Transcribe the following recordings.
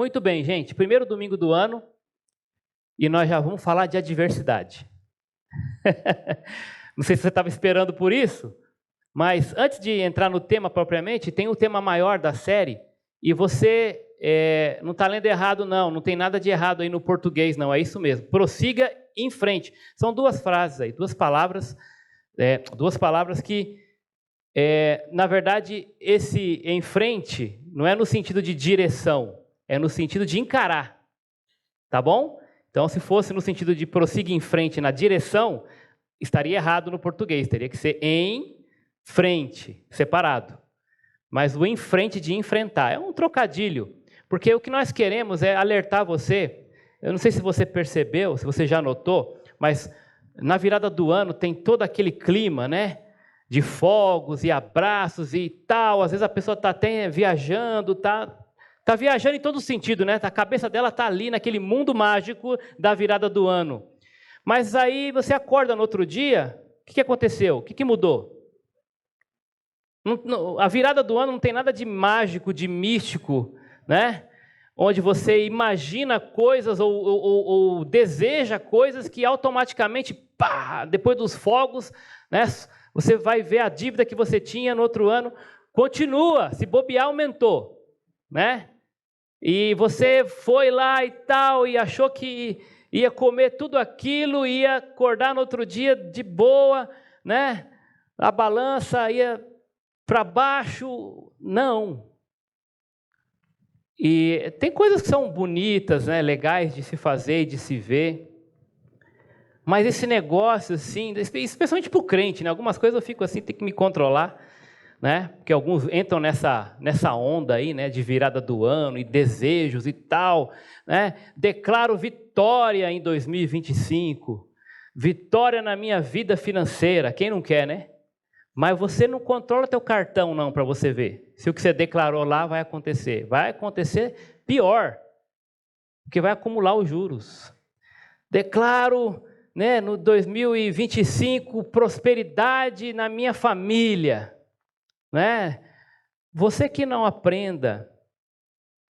Muito bem, gente. Primeiro domingo do ano e nós já vamos falar de adversidade. Não sei se você estava esperando por isso, mas antes de entrar no tema propriamente, tem o tema maior da série e você não está lendo errado, não tem nada de errado aí no português, não, é isso mesmo. Prossiga em frente. São duas frases aí, duas palavras que, na verdade, esse em frente não é no sentido de direção, é no sentido de encarar, tá bom? Então, se fosse no sentido de prossiga em frente na direção, estaria errado no português, teria que ser em frente, separado. Mas o em frente de enfrentar é um trocadilho, porque o que nós queremos é alertar você. Eu não sei se você percebeu, se você já notou, mas na virada do ano tem todo aquele clima, né? De fogos e abraços e tal. Às vezes a pessoa está até viajando, Está viajando em todo sentido, né? A cabeça dela está ali naquele mundo mágico da virada do ano. Mas aí você acorda no outro dia, o que aconteceu? O que mudou? A virada do ano não tem nada de mágico, de místico, né? Onde você imagina coisas ou deseja coisas que automaticamente, pá, depois dos fogos, né? Você vai ver a dívida que você tinha no outro ano, continua, se bobear, aumentou, né? E você foi lá e tal, e achou que ia comer tudo aquilo, ia acordar no outro dia de boa, né? A balança ia para baixo. Não. E tem coisas que são bonitas, né? Legais de se fazer e de se ver. Mas esse negócio, assim, especialmente para o crente, né? Algumas coisas eu fico assim, tenho que me controlar, né? Porque alguns entram nessa onda aí, né? De virada do ano e desejos e tal, né? Declaro vitória em 2025, vitória na minha vida financeira. Quem não quer, né? Mas você não controla teu cartão não para você ver se o que você declarou lá vai acontecer. Vai acontecer pior, porque vai acumular os juros. Declaro, né? No 2025 prosperidade na minha família. Né? Você que não aprenda,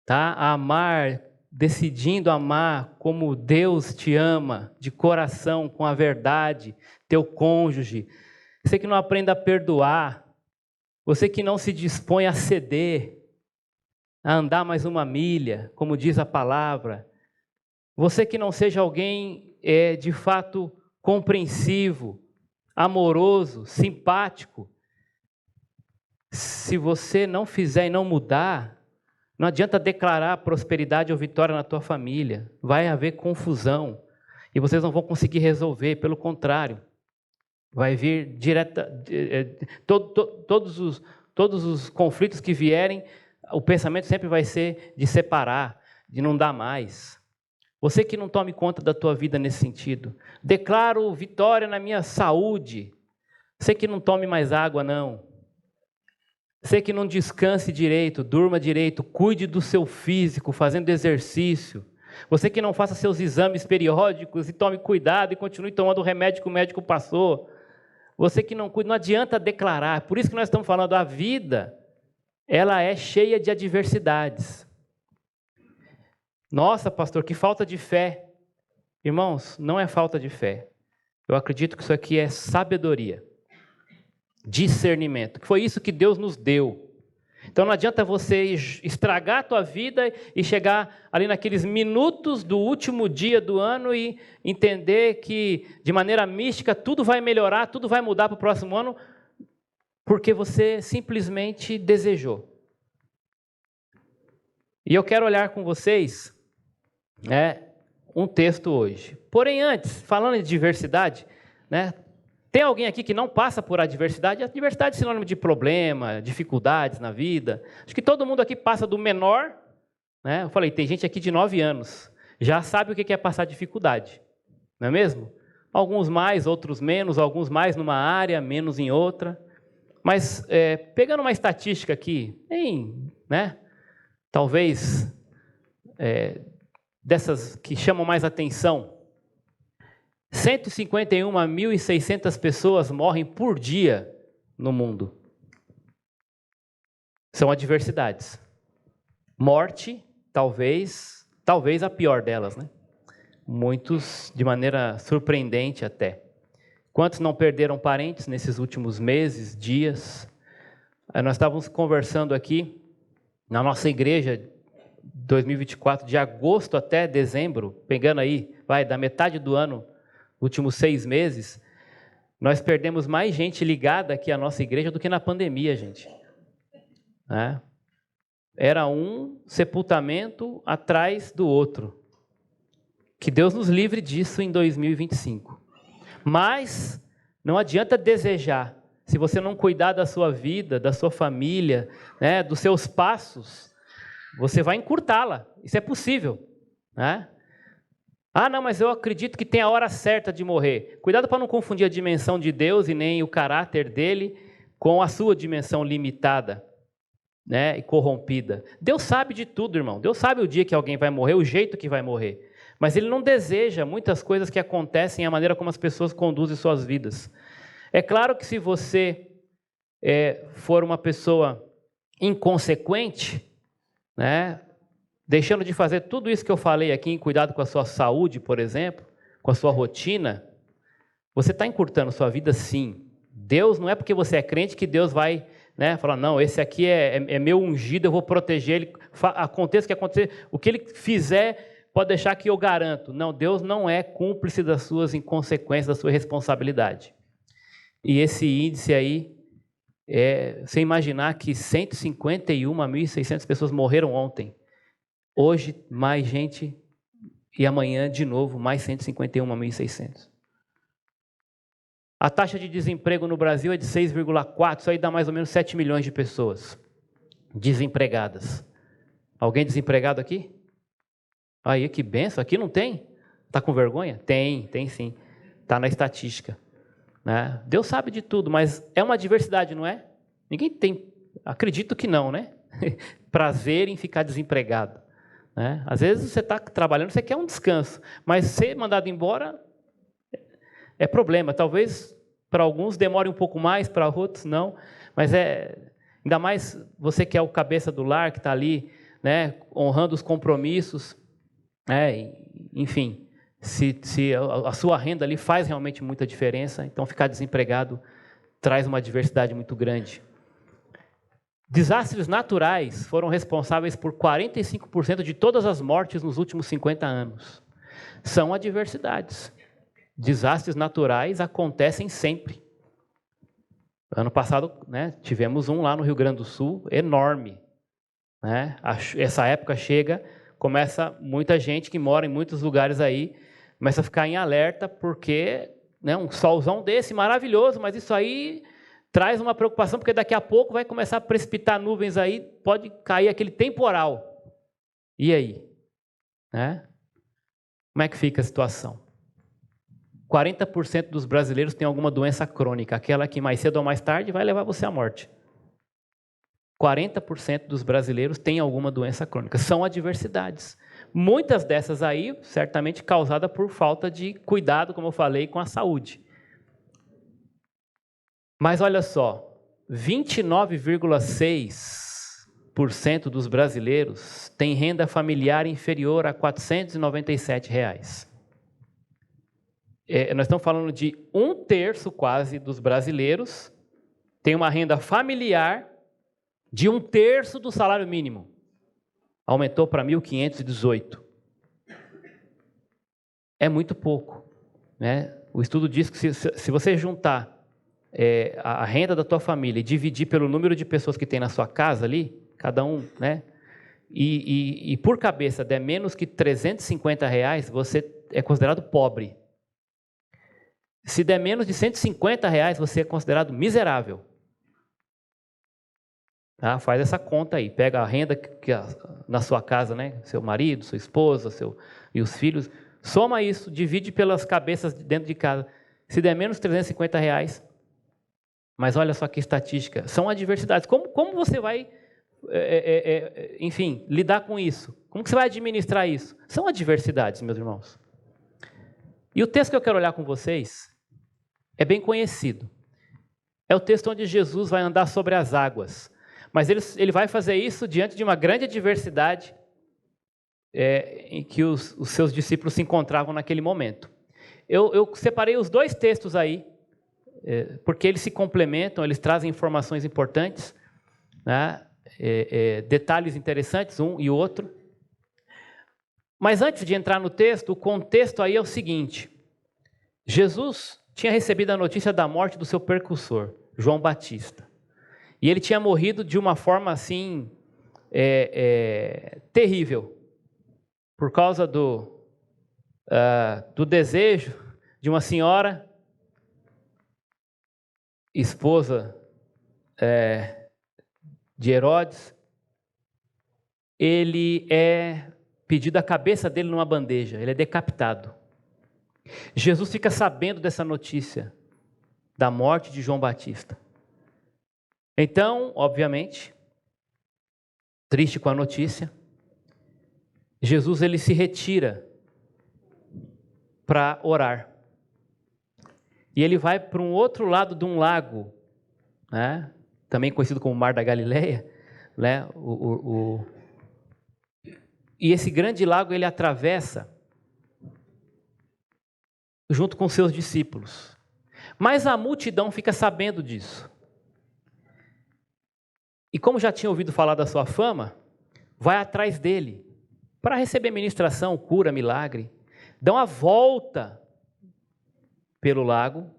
tá, a amar, decidindo amar como Deus te ama, de coração, com a verdade, teu cônjuge. Você que não aprenda a perdoar. Você que não se dispõe a ceder, a andar mais uma milha, como diz a palavra. Você que não seja alguém de fato compreensivo, amoroso, simpático. Se você não fizer e não mudar, não adianta declarar prosperidade ou vitória na tua família. Vai haver confusão e vocês não vão conseguir resolver. Pelo contrário, vai vir todos os conflitos que vierem, o pensamento sempre vai ser de separar, de não dar mais. Você que não tome conta da tua vida nesse sentido. Declaro vitória na minha saúde. Você que não tome mais água, não. Você que não descanse direito, durma direito, cuide do seu físico, fazendo exercício. Você que não faça seus exames periódicos e tome cuidado e continue tomando o remédio que o médico passou. Você que não cuida, não adianta declarar. Por isso que nós estamos falando, a vida, ela é cheia de adversidades. Nossa, pastor, que falta de fé. Irmãos, não é falta de fé. Eu acredito que isso aqui é sabedoria. Discernimento, que foi isso que Deus nos deu. Então não adianta você estragar a tua vida e chegar ali naqueles minutos do último dia do ano e entender que de maneira mística tudo vai melhorar, tudo vai mudar para o próximo ano, porque você simplesmente desejou. E eu quero olhar com vocês um texto hoje. Porém antes, falando de diversidade, né? Tem alguém aqui que não passa por adversidade? Adversidade é sinônimo de problema, dificuldades na vida. Acho que todo mundo aqui passa do menor, né? Eu falei, tem gente aqui de 9 anos, já sabe o que é passar dificuldade, não é mesmo? Alguns mais, outros menos, alguns mais numa área, menos em outra. Mas pegando uma estatística aqui, né? Talvez dessas que chamam mais atenção, 151.600 pessoas morrem por dia no mundo. São adversidades. Morte talvez a pior delas, né? Muitos de maneira surpreendente até. Quantos não perderam parentes nesses últimos meses, dias? Nós estávamos conversando aqui na nossa igreja 2024, de agosto até dezembro, pegando aí, da metade do ano, últimos 6 meses, nós perdemos mais gente ligada aqui à nossa igreja do que na pandemia, gente. Né? Era um sepultamento atrás do outro. Que Deus nos livre disso em 2025. Mas não adianta desejar. Se você não cuidar da sua vida, da sua família, né, dos seus passos, você vai encurtá-la. Isso é possível. Né? Ah, não, mas eu acredito que tem a hora certa de morrer. Cuidado para não confundir a dimensão de Deus e nem o caráter dele com a sua dimensão limitada, né, e corrompida. Deus sabe de tudo, irmão. Deus sabe o dia que alguém vai morrer, o jeito que vai morrer. Mas Ele não deseja muitas coisas que acontecem, a maneira como as pessoas conduzem suas vidas. É claro que se você for uma pessoa inconsequente, né, deixando de fazer tudo isso que eu falei aqui, em cuidado com a sua saúde, por exemplo, com a sua rotina, você está encurtando sua vida, sim. Deus, não é porque você é crente que Deus vai, né, falar, não, esse aqui é meu ungido, eu vou proteger ele, aconteça o que acontecer, o que ele fizer, pode deixar que eu garanto. Não, Deus não é cúmplice das suas inconsequências, da sua responsabilidade. E esse índice aí, você imaginar que 151.600 pessoas morreram ontem. Hoje, mais gente, e amanhã, de novo, mais 151.600. A taxa de desemprego no Brasil é de 6,4, isso aí dá mais ou menos 7 milhões de pessoas desempregadas. Alguém desempregado aqui? Aí, que benção, aqui não tem? Está com vergonha? Tem sim. Está na estatística. Né? Deus sabe de tudo, mas é uma diversidade, não é? Ninguém tem, acredito que não, né? Prazer em ficar desempregado. Né? Às vezes você está trabalhando, você quer um descanso, mas ser mandado embora é problema. Talvez para alguns demore um pouco mais, para outros não, mas ainda mais você que é o cabeça do lar, que está ali, né, honrando os compromissos, enfim, se a sua renda ali faz realmente muita diferença, então ficar desempregado traz uma diversidade muito grande. Desastres naturais foram responsáveis por 45% de todas as mortes nos últimos 50 anos. São adversidades. Desastres naturais acontecem sempre. Ano passado, né, tivemos um lá no Rio Grande do Sul, enorme. Né? Essa época chega, começa muita gente que mora em muitos lugares aí, começa a ficar em alerta, porque, né, um solzão desse maravilhoso, mas isso aí traz uma preocupação, porque daqui a pouco vai começar a precipitar nuvens aí, pode cair aquele temporal. E aí? Né? Como é que fica a situação? 40% dos brasileiros têm alguma doença crônica, aquela que mais cedo ou mais tarde vai levar você à morte. 40% dos brasileiros têm alguma doença crônica. São adversidades. Muitas dessas aí, certamente causada por falta de cuidado, como eu falei, com a saúde. Mas olha só, 29,6% dos brasileiros têm renda familiar inferior a R$ 497. Nós estamos falando de 1/3 quase dos brasileiros tem uma renda familiar de 1/3 do salário mínimo. Aumentou para 1.518. É muito pouco. Né? O estudo diz que se você juntar a renda da tua família e dividir pelo número de pessoas que tem na sua casa ali, cada um, né? E por cabeça der menos que R$ 350, você é considerado pobre. Se der menos de R$ 150, você é considerado miserável. Tá? Faz essa conta aí, pega a renda na sua casa, né? Seu marido, sua esposa, e os filhos, soma isso, divide pelas cabeças dentro de casa. Se der menos de R$ 350, mas olha só que estatística, são adversidades. Como você vai, enfim, lidar com isso? Como que você vai administrar isso? São adversidades, meus irmãos. E o texto que eu quero olhar com vocês é bem conhecido. É o texto onde Jesus vai andar sobre as águas. Mas ele vai fazer isso diante de uma grande adversidade, em que os seus discípulos se encontravam naquele momento. Eu separei os dois textos aí, porque eles se complementam, eles trazem informações importantes, né? Detalhes interessantes, um e outro. Mas antes de entrar no texto, o contexto aí é o seguinte: Jesus tinha recebido a notícia da morte do seu precursor, João Batista. E ele tinha morrido de uma forma assim, terrível, por causa do desejo de uma senhora, esposa de Herodes. Ele é pedido a cabeça dele numa bandeja, ele é decapitado. Jesus fica sabendo dessa notícia, da morte de João Batista. Então, obviamente, triste com a notícia, Jesus ele se retira para orar. E ele vai para um outro lado de um lago, né? Também conhecido como Mar da Galileia, né? E esse grande lago ele atravessa junto com seus discípulos. Mas a multidão fica sabendo disso. E como já tinha ouvido falar da sua fama, vai atrás dele para receber ministração, cura, milagre. Dão a volta pelo lago,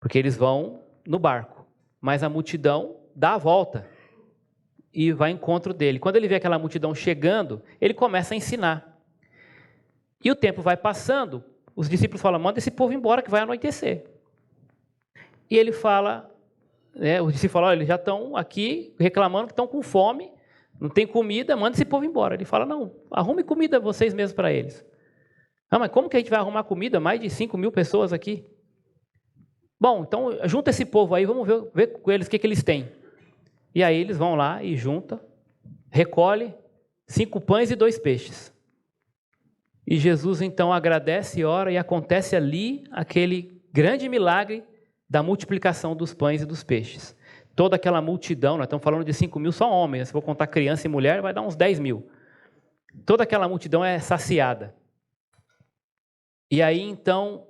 porque eles vão no barco. Mas a multidão dá a volta e vai ao encontro dele. Quando ele vê aquela multidão chegando, ele começa a ensinar. E o tempo vai passando, os discípulos falam: manda esse povo embora que vai anoitecer. E ele fala, os discípulos falam: olha, eles já estão aqui reclamando que estão com fome, não tem comida, manda esse povo embora. Ele fala: não, arrume comida vocês mesmos para eles. Ah, mas como que a gente vai arrumar comida? Mais de 5.000 pessoas aqui. Bom, então junta esse povo aí, vamos ver com eles o que eles têm. E aí eles vão lá e juntam, recolhe 5 pães e 2 peixes. E Jesus então agradece e ora, e acontece ali aquele grande milagre da multiplicação dos pães e dos peixes. Toda aquela multidão, nós estamos falando de 5.000 só homens, se for contar criança e mulher, vai dar uns 10.000. Toda aquela multidão é saciada. E aí então,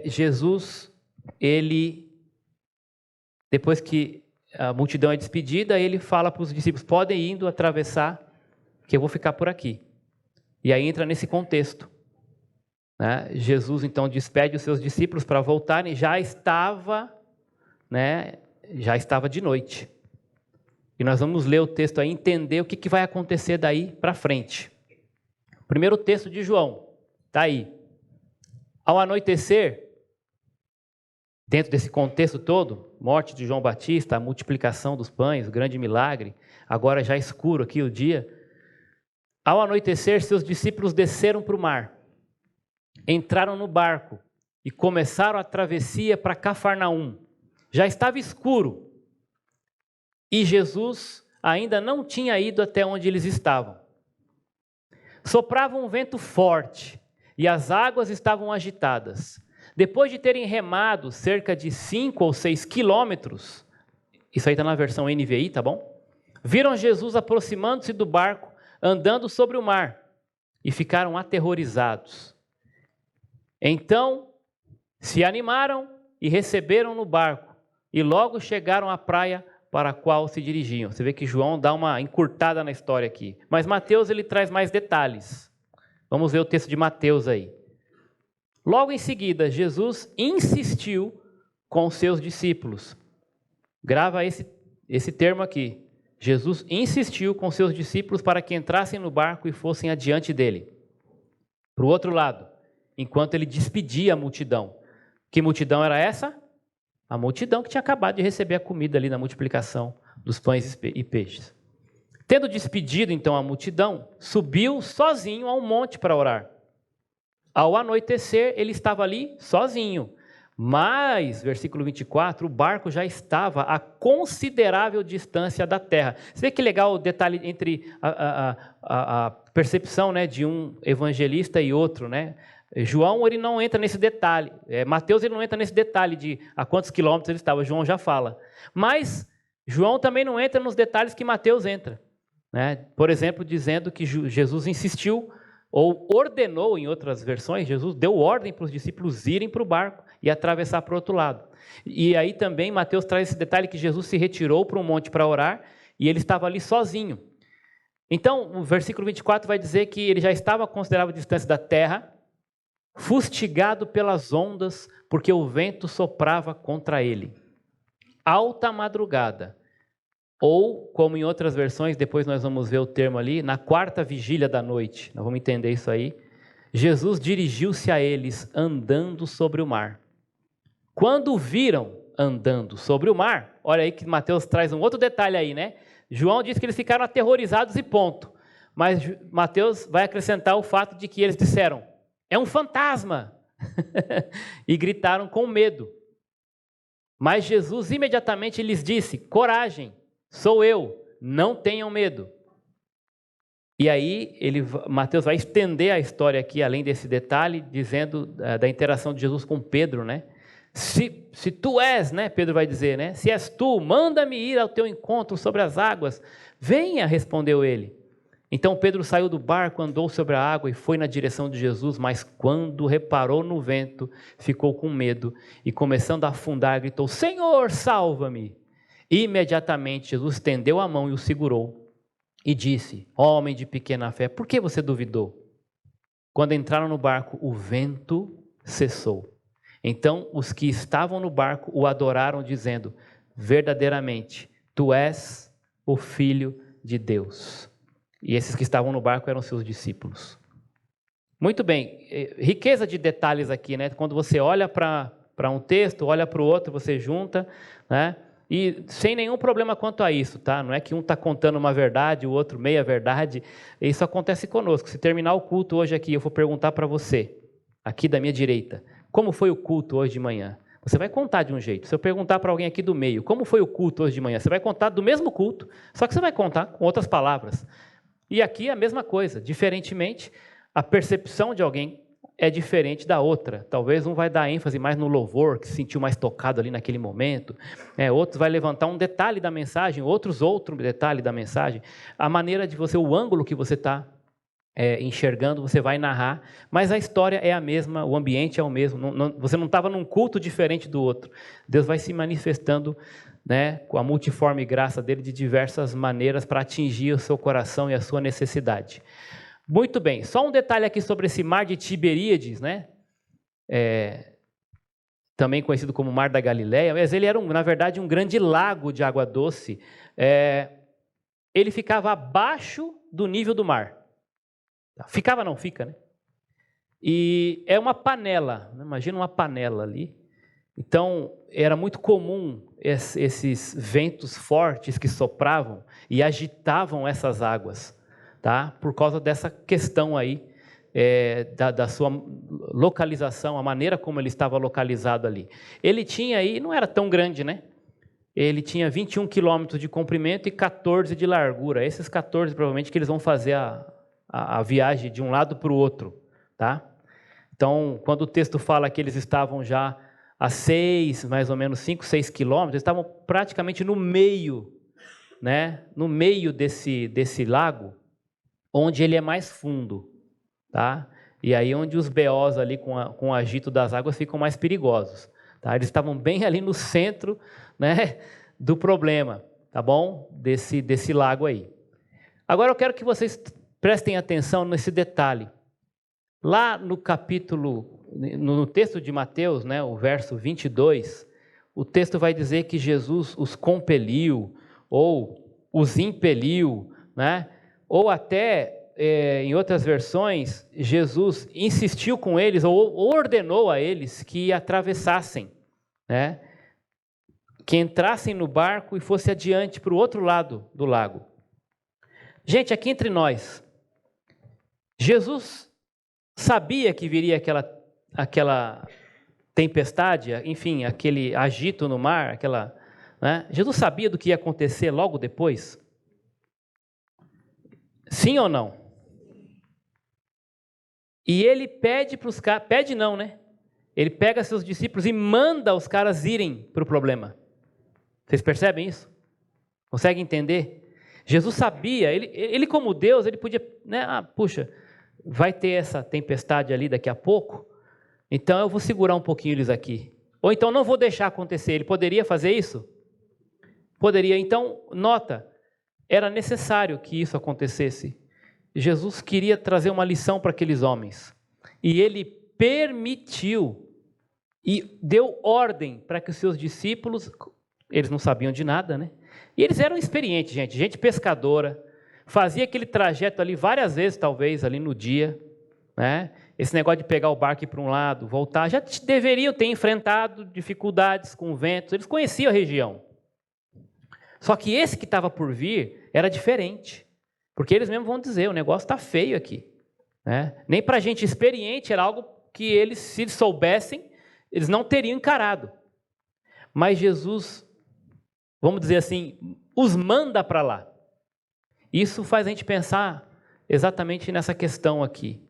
Jesus, ele, depois que a multidão é despedida, ele fala para os discípulos: podem ir indo atravessar, que eu vou ficar por aqui. E aí entra nesse contexto, né? Jesus então despede os seus discípulos para voltarem, já estava de noite. E nós vamos ler o texto aí, entender o que vai acontecer daí para frente. O primeiro texto de João, está aí. Ao anoitecer, dentro desse contexto todo, morte de João Batista, a multiplicação dos pães, o grande milagre, agora já escuro aqui o dia. Ao anoitecer, seus discípulos desceram para o mar, entraram no barco e começaram a travessia para Cafarnaum. Já estava escuro e Jesus ainda não tinha ido até onde eles estavam. Soprava um vento forte e as águas estavam agitadas. Depois de terem remado cerca de 5 ou 6 quilômetros, isso aí está na versão NVI, tá bom? Viram Jesus aproximando-se do barco, andando sobre o mar, e ficaram aterrorizados. Então, se animaram e receberam no barco, e logo chegaram à praia para a qual se dirigiam. Você vê que João dá uma encurtada na história aqui. Mas Mateus ele traz mais detalhes. Vamos ver o texto de Mateus aí. Logo em seguida, Jesus insistiu com seus discípulos. Grava esse termo aqui. Jesus insistiu com seus discípulos para que entrassem no barco e fossem adiante dele. Para o outro lado, enquanto ele despedia a multidão. Que multidão era essa? A multidão que tinha acabado de receber a comida ali na multiplicação dos pães e peixes. Tendo despedido então a multidão, subiu sozinho a um monte para orar. Ao anoitecer, ele estava ali sozinho. Mas, versículo 24, o barco já estava a considerável distância da terra. Você vê que legal o detalhe entre a percepção, né, de um evangelista e outro, né? João ele não entra nesse detalhe. Mateus ele não entra nesse detalhe de a quantos quilômetros ele estava. João já fala. Mas João também não entra nos detalhes que Mateus entra. né? Por exemplo, dizendo que Jesus insistiu, ou ordenou, em outras versões, Jesus deu ordem para os discípulos irem para o barco e atravessar para o outro lado. E aí também Mateus traz esse detalhe que Jesus se retirou para um monte para orar e ele estava ali sozinho. Então, o versículo 24 vai dizer que ele já estava a considerável distância da terra, fustigado pelas ondas, porque o vento soprava contra ele. Alta madrugada, ou, como em outras versões, depois nós vamos ver o termo ali, na quarta vigília da noite, nós vamos entender isso aí, Jesus dirigiu-se a eles andando sobre o mar. Quando o viram andando sobre o mar, olha aí que Mateus traz um outro detalhe aí, né? João diz que eles ficaram aterrorizados e ponto. Mas Mateus vai acrescentar o fato de que eles disseram, é um fantasma! E gritaram com medo. Mas Jesus imediatamente lhes disse, coragem, sou eu, não tenham medo. E aí Mateus vai estender a história aqui, além desse detalhe, dizendo da interação de Jesus com Pedro, né? Se tu és, né? Pedro vai dizer, né? Se és tu, manda-me ir ao teu encontro sobre as águas. Venha, respondeu ele. Então Pedro saiu do barco, andou sobre a água e foi na direção de Jesus, mas quando reparou no vento, ficou com medo e começando a afundar, gritou, Senhor, salva-me! Imediatamente Jesus estendeu a mão e o segurou e disse, homem de pequena fé, por que você duvidou? Quando entraram no barco, o vento cessou. Então os que estavam no barco o adoraram, dizendo, verdadeiramente, tu és o Filho de Deus. E esses que estavam no barco eram seus discípulos. Muito bem, riqueza de detalhes aqui, né? Quando você olha para um texto, olha para o outro, você junta, né? E sem nenhum problema quanto a isso, tá? Não é que um está contando uma verdade, o outro meia verdade. Isso acontece conosco. Se terminar o culto hoje aqui, eu vou perguntar para você, aqui da minha direita, como foi o culto hoje de manhã? Você vai contar de um jeito. Se eu perguntar para alguém aqui do meio, como foi o culto hoje de manhã? Você vai contar do mesmo culto, só que você vai contar com outras palavras. E aqui é a mesma coisa, diferentemente, a percepção de alguém é diferente da outra. Talvez um vai dar ênfase mais no louvor, que se sentiu mais tocado ali naquele momento, outros vai levantar um detalhe da mensagem, outros outro detalhe da mensagem. A maneira de você, o ângulo que você está enxergando, você vai narrar, mas a história é a mesma, o ambiente é o mesmo, você não estava num culto diferente do outro. Deus vai se manifestando, né, com a multiforme graça dele de diversas maneiras para atingir o seu coração e a sua necessidade. Muito bem, só um detalhe aqui sobre esse mar de Tiberíades, né? Também conhecido como Mar da Galileia, mas ele era, na verdade, um grande lago de água doce. Ele ficava abaixo do nível do mar. Ficava, não fica, né? E é uma panela, né? Imagina uma panela ali. Então, era muito comum esses ventos fortes que sopravam e agitavam essas águas, tá? Por causa dessa questão aí, da sua localização, a maneira como ele estava localizado ali. Ele tinha aí, não era tão grande, né? Ele tinha 21 quilômetros de comprimento e 14 de largura. Esses 14, provavelmente, que eles vão fazer a viagem de um lado para o outro, tá? Então, quando o texto fala que eles estavam já a 6, mais ou menos 5, 6 quilômetros, eles estavam praticamente no meio, né? No meio desse lago, onde ele é mais fundo, tá? E aí onde os BOs ali com o agito das águas ficam mais perigosos, tá? Eles estavam bem ali no centro, né, do problema, tá bom? Desse lago aí. Agora eu quero que vocês prestem atenção nesse detalhe. Lá no capítulo, no texto de Mateus, né, o verso 22, o texto vai dizer que Jesus os compeliu, ou os impeliu, né? Ou até, em outras versões, Jesus insistiu com eles, ou ordenou a eles que atravessassem, né? Que entrassem no barco e fossem adiante para o outro lado do lago. Gente, aqui entre nós, Jesus sabia que viria aquela tempestade, enfim, aquele agito no mar, né? Jesus sabia do que ia acontecer logo depois? Sim ou não? E ele pede para os caras, pede não, né? Ele pega seus discípulos e manda os caras irem para o problema. Vocês percebem isso? Conseguem entender? Jesus sabia, ele como Deus, ele podia, né? Puxa, vai ter essa tempestade ali daqui a pouco, então eu vou segurar um pouquinho eles aqui. Ou então não vou deixar acontecer. Ele poderia fazer isso? Poderia. Então, nota, era necessário que isso acontecesse. Jesus queria trazer uma lição para aqueles homens. E ele permitiu e deu ordem para que os seus discípulos, eles não sabiam de nada, né? E eles eram experientes, gente pescadora, fazia aquele trajeto ali várias vezes, talvez, ali no dia, né? Esse negócio de pegar o barco e ir para um lado, voltar, já deveriam ter enfrentado dificuldades com ventos, eles conheciam a região. Só que esse que estava por vir era diferente, porque eles mesmos vão dizer, o negócio está feio aqui, né? Nem para gente experiente era algo que eles, se eles soubessem, eles não teriam encarado. Mas Jesus, vamos dizer assim, os manda para lá. Isso faz a gente pensar exatamente nessa questão aqui.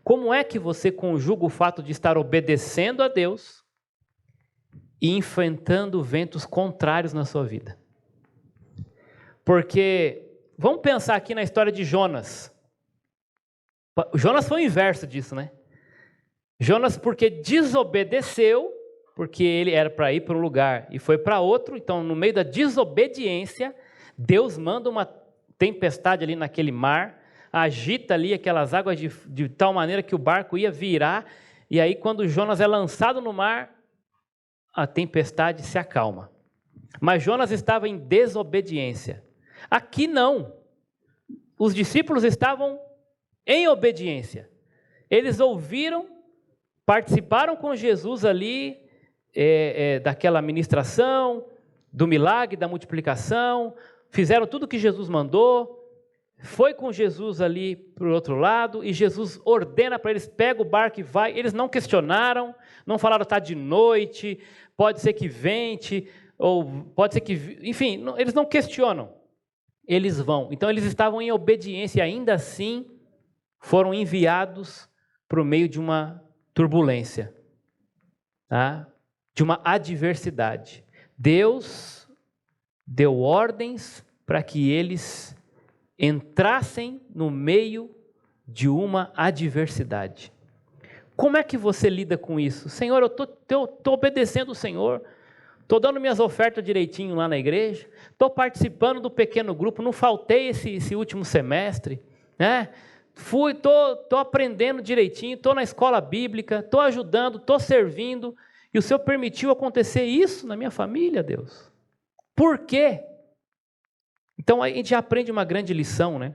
Como é que você conjuga o fato de estar obedecendo a Deus e enfrentando ventos contrários na sua vida? Porque, vamos pensar aqui na história de Jonas. Jonas foi o inverso disso, né? Jonas, porque desobedeceu, porque ele era para ir para um lugar e foi para outro, então no meio da desobediência, Deus manda uma tempestade ali naquele mar, agita ali aquelas águas de tal maneira que o barco ia virar, e aí quando Jonas é lançado no mar, a tempestade se acalma. Mas Jonas estava em desobediência. Aqui não. Os discípulos estavam em obediência. Eles ouviram, participaram com Jesus ali, daquela ministração, do milagre, da multiplicação, fizeram tudo o que Jesus mandou, foi com Jesus ali para o outro lado, e Jesus ordena para eles, pega o barco e vai. Eles não questionaram, não falaram, está de noite, pode ser que vente, ou pode ser que... Enfim, eles não questionam, eles vão. Então eles estavam em obediência e ainda assim foram enviados para o meio de uma turbulência, tá? De uma adversidade. Deus deu ordens para que eles entrassem no meio de uma adversidade. Como é que você lida com isso? Senhor, eu estou obedecendo o Senhor, estou dando minhas ofertas direitinho lá na igreja, estou participando do pequeno grupo, não faltei esse último semestre, né? Estou aprendendo direitinho, estou na escola bíblica, estou ajudando, estou servindo, e o Senhor permitiu acontecer isso na minha família, Deus. Por quê? Então a gente já aprende uma grande lição, né?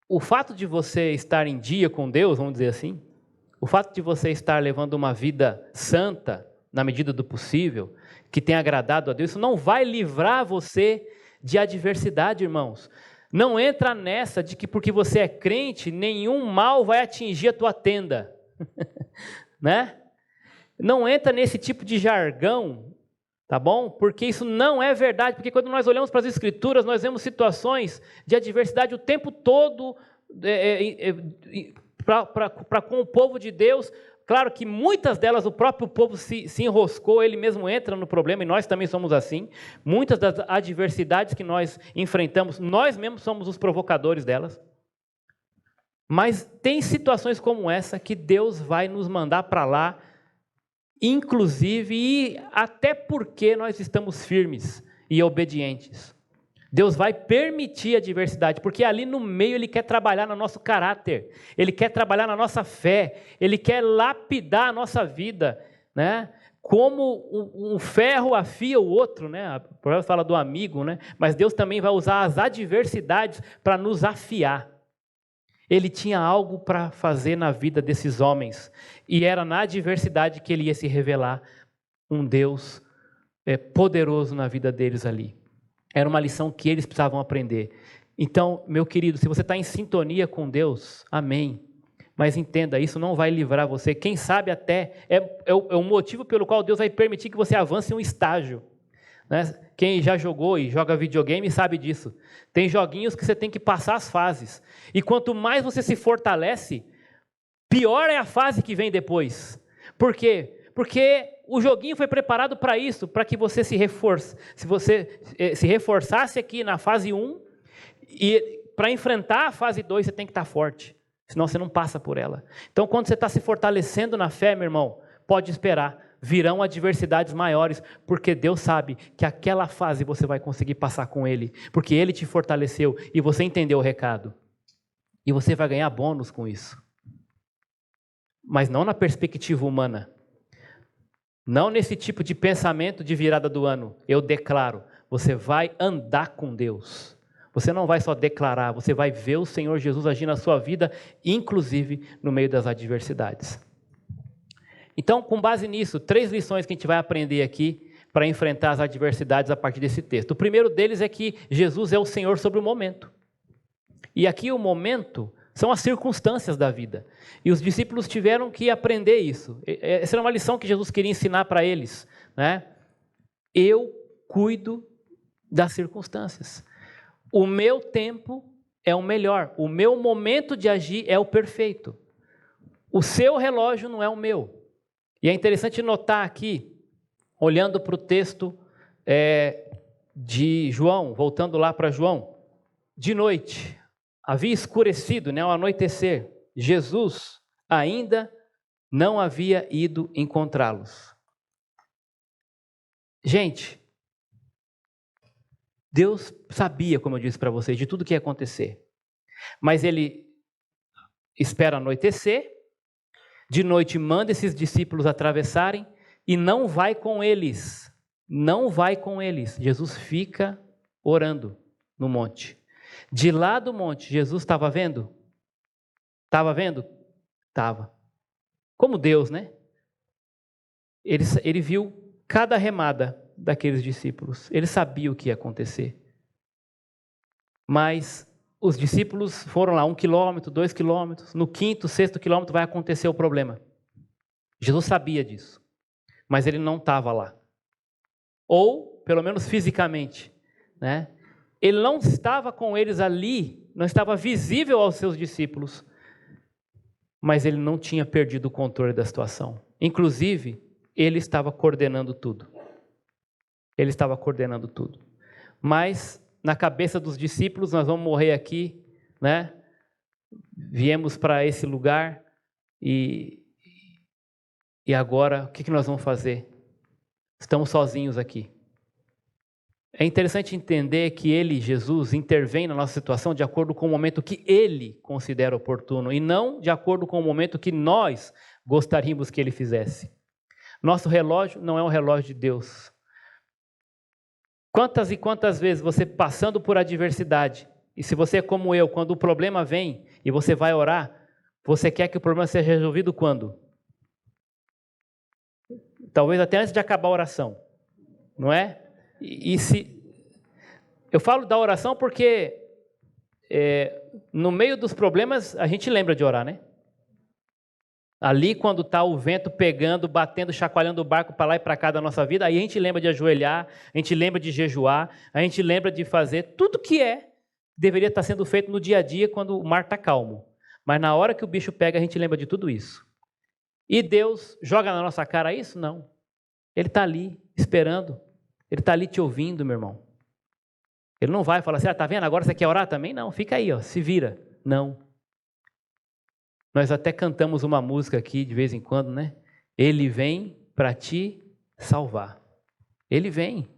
O fato de você estar em dia com Deus, vamos dizer assim, o fato de você estar levando uma vida santa, na medida do possível, que tenha agradado a Deus, isso não vai livrar você de adversidade, irmãos. Não entra nessa de que porque você é crente, nenhum mal vai atingir a tua tenda, né? Não entra nesse tipo de jargão, tá bom? Porque isso não é verdade, porque quando nós olhamos para as Escrituras, nós vemos situações de adversidade o tempo todo para com o povo de Deus. Claro que muitas delas o próprio povo se enroscou, ele mesmo entra no problema, e nós também somos assim. Muitas das adversidades que nós enfrentamos, nós mesmos somos os provocadores delas. Mas tem situações como essa que Deus vai nos mandar para lá, inclusive e até porque nós estamos firmes e obedientes. Deus vai permitir a adversidade, porque ali no meio Ele quer trabalhar no nosso caráter, Ele quer trabalhar na nossa fé, Ele quer lapidar a nossa vida, né? Como um ferro afia o outro, né? O provérbio fala do amigo, né? Mas Deus também vai usar as adversidades para nos afiar. Ele tinha algo para fazer na vida desses homens, e era na adversidade que Ele ia se revelar um Deus poderoso na vida deles ali. Era uma lição que eles precisavam aprender. Então, meu querido, se você está em sintonia com Deus, amém. Mas entenda, isso não vai livrar você. Quem sabe até é o motivo pelo qual Deus vai permitir que você avance um estágio, né? Quem já jogou e joga videogame sabe disso. Tem joguinhos que você tem que passar as fases. E quanto mais você se fortalece, pior é a fase que vem depois. Por quê? Porque o joguinho foi preparado para isso, para que você se reforçasse aqui na fase 1, E para enfrentar a fase 2, você tem que estar forte, senão você não passa por ela. Então, quando você está se fortalecendo na fé, meu irmão, pode esperar, virão adversidades maiores, porque Deus sabe que aquela fase você vai conseguir passar com Ele, porque Ele te fortaleceu e você entendeu o recado. E você vai ganhar bônus com isso. Mas não na perspectiva humana. Não nesse tipo de pensamento de virada do ano. Eu declaro, você vai andar com Deus. Você não vai só declarar, você vai ver o Senhor Jesus agir na sua vida, inclusive no meio das adversidades. Então, com base nisso, 3 lições que a gente vai aprender aqui para enfrentar as adversidades a partir desse texto. O primeiro deles é que Jesus é o Senhor sobre o momento. E aqui o momento são as circunstâncias da vida. E os discípulos tiveram que aprender isso. Essa era uma lição que Jesus queria ensinar para eles, né? Eu cuido das circunstâncias. O meu tempo é o melhor. O meu momento de agir é o perfeito. O seu relógio não é o meu. E é interessante notar aqui, olhando para o texto de João, voltando lá para João, de noite, havia escurecido, ao anoitecer, Jesus ainda não havia ido encontrá-los. Gente, Deus sabia, como eu disse para vocês, de tudo que ia acontecer. Mas Ele espera anoitecer, de noite manda esses discípulos atravessarem e não vai com eles. Não vai com eles. Jesus fica orando no monte. De lá do monte, Jesus estava vendo? Estava vendo? Estava. Como Deus, né? Ele viu cada remada daqueles discípulos. Ele sabia o que ia acontecer. Mas os discípulos foram lá 1 quilômetro, 2 quilômetros. No 5º, 6º quilômetro vai acontecer o problema. Jesus sabia disso. Mas ele não estava lá. Ou, pelo menos fisicamente, né? Ele não estava com eles ali, não estava visível aos seus discípulos, mas ele não tinha perdido o controle da situação. Inclusive, ele estava coordenando tudo. Ele estava coordenando tudo. Mas, na cabeça dos discípulos, nós vamos morrer aqui, né? Viemos para esse lugar e agora, o que nós vamos fazer? Estamos sozinhos aqui. É interessante entender que Ele, Jesus, intervém na nossa situação de acordo com o momento que Ele considera oportuno e não de acordo com o momento que nós gostaríamos que Ele fizesse. Nosso relógio não é um relógio de Deus. Quantas e quantas vezes você passando por adversidade, e se você é como eu, quando o problema vem e você vai orar, você quer que o problema seja resolvido quando? Talvez até antes de acabar a oração, não é? E se eu falo da oração porque no meio dos problemas a gente lembra de orar, né? Ali quando está o vento pegando, batendo, chacoalhando o barco para lá e para cá da nossa vida, aí a gente lembra de ajoelhar, a gente lembra de jejuar, a gente lembra de fazer tudo que deveria estar sendo feito no dia a dia quando o mar está calmo. Mas na hora que o bicho pega, a gente lembra de tudo isso. E Deus joga na nossa cara isso? Não. Ele está ali esperando. Ele está ali te ouvindo, meu irmão. Ele não vai falar assim, tá vendo? Agora você quer orar também? Não, fica aí, se vira. Não. Nós até cantamos uma música aqui de vez em quando, né? Ele vem para te salvar. Ele vem.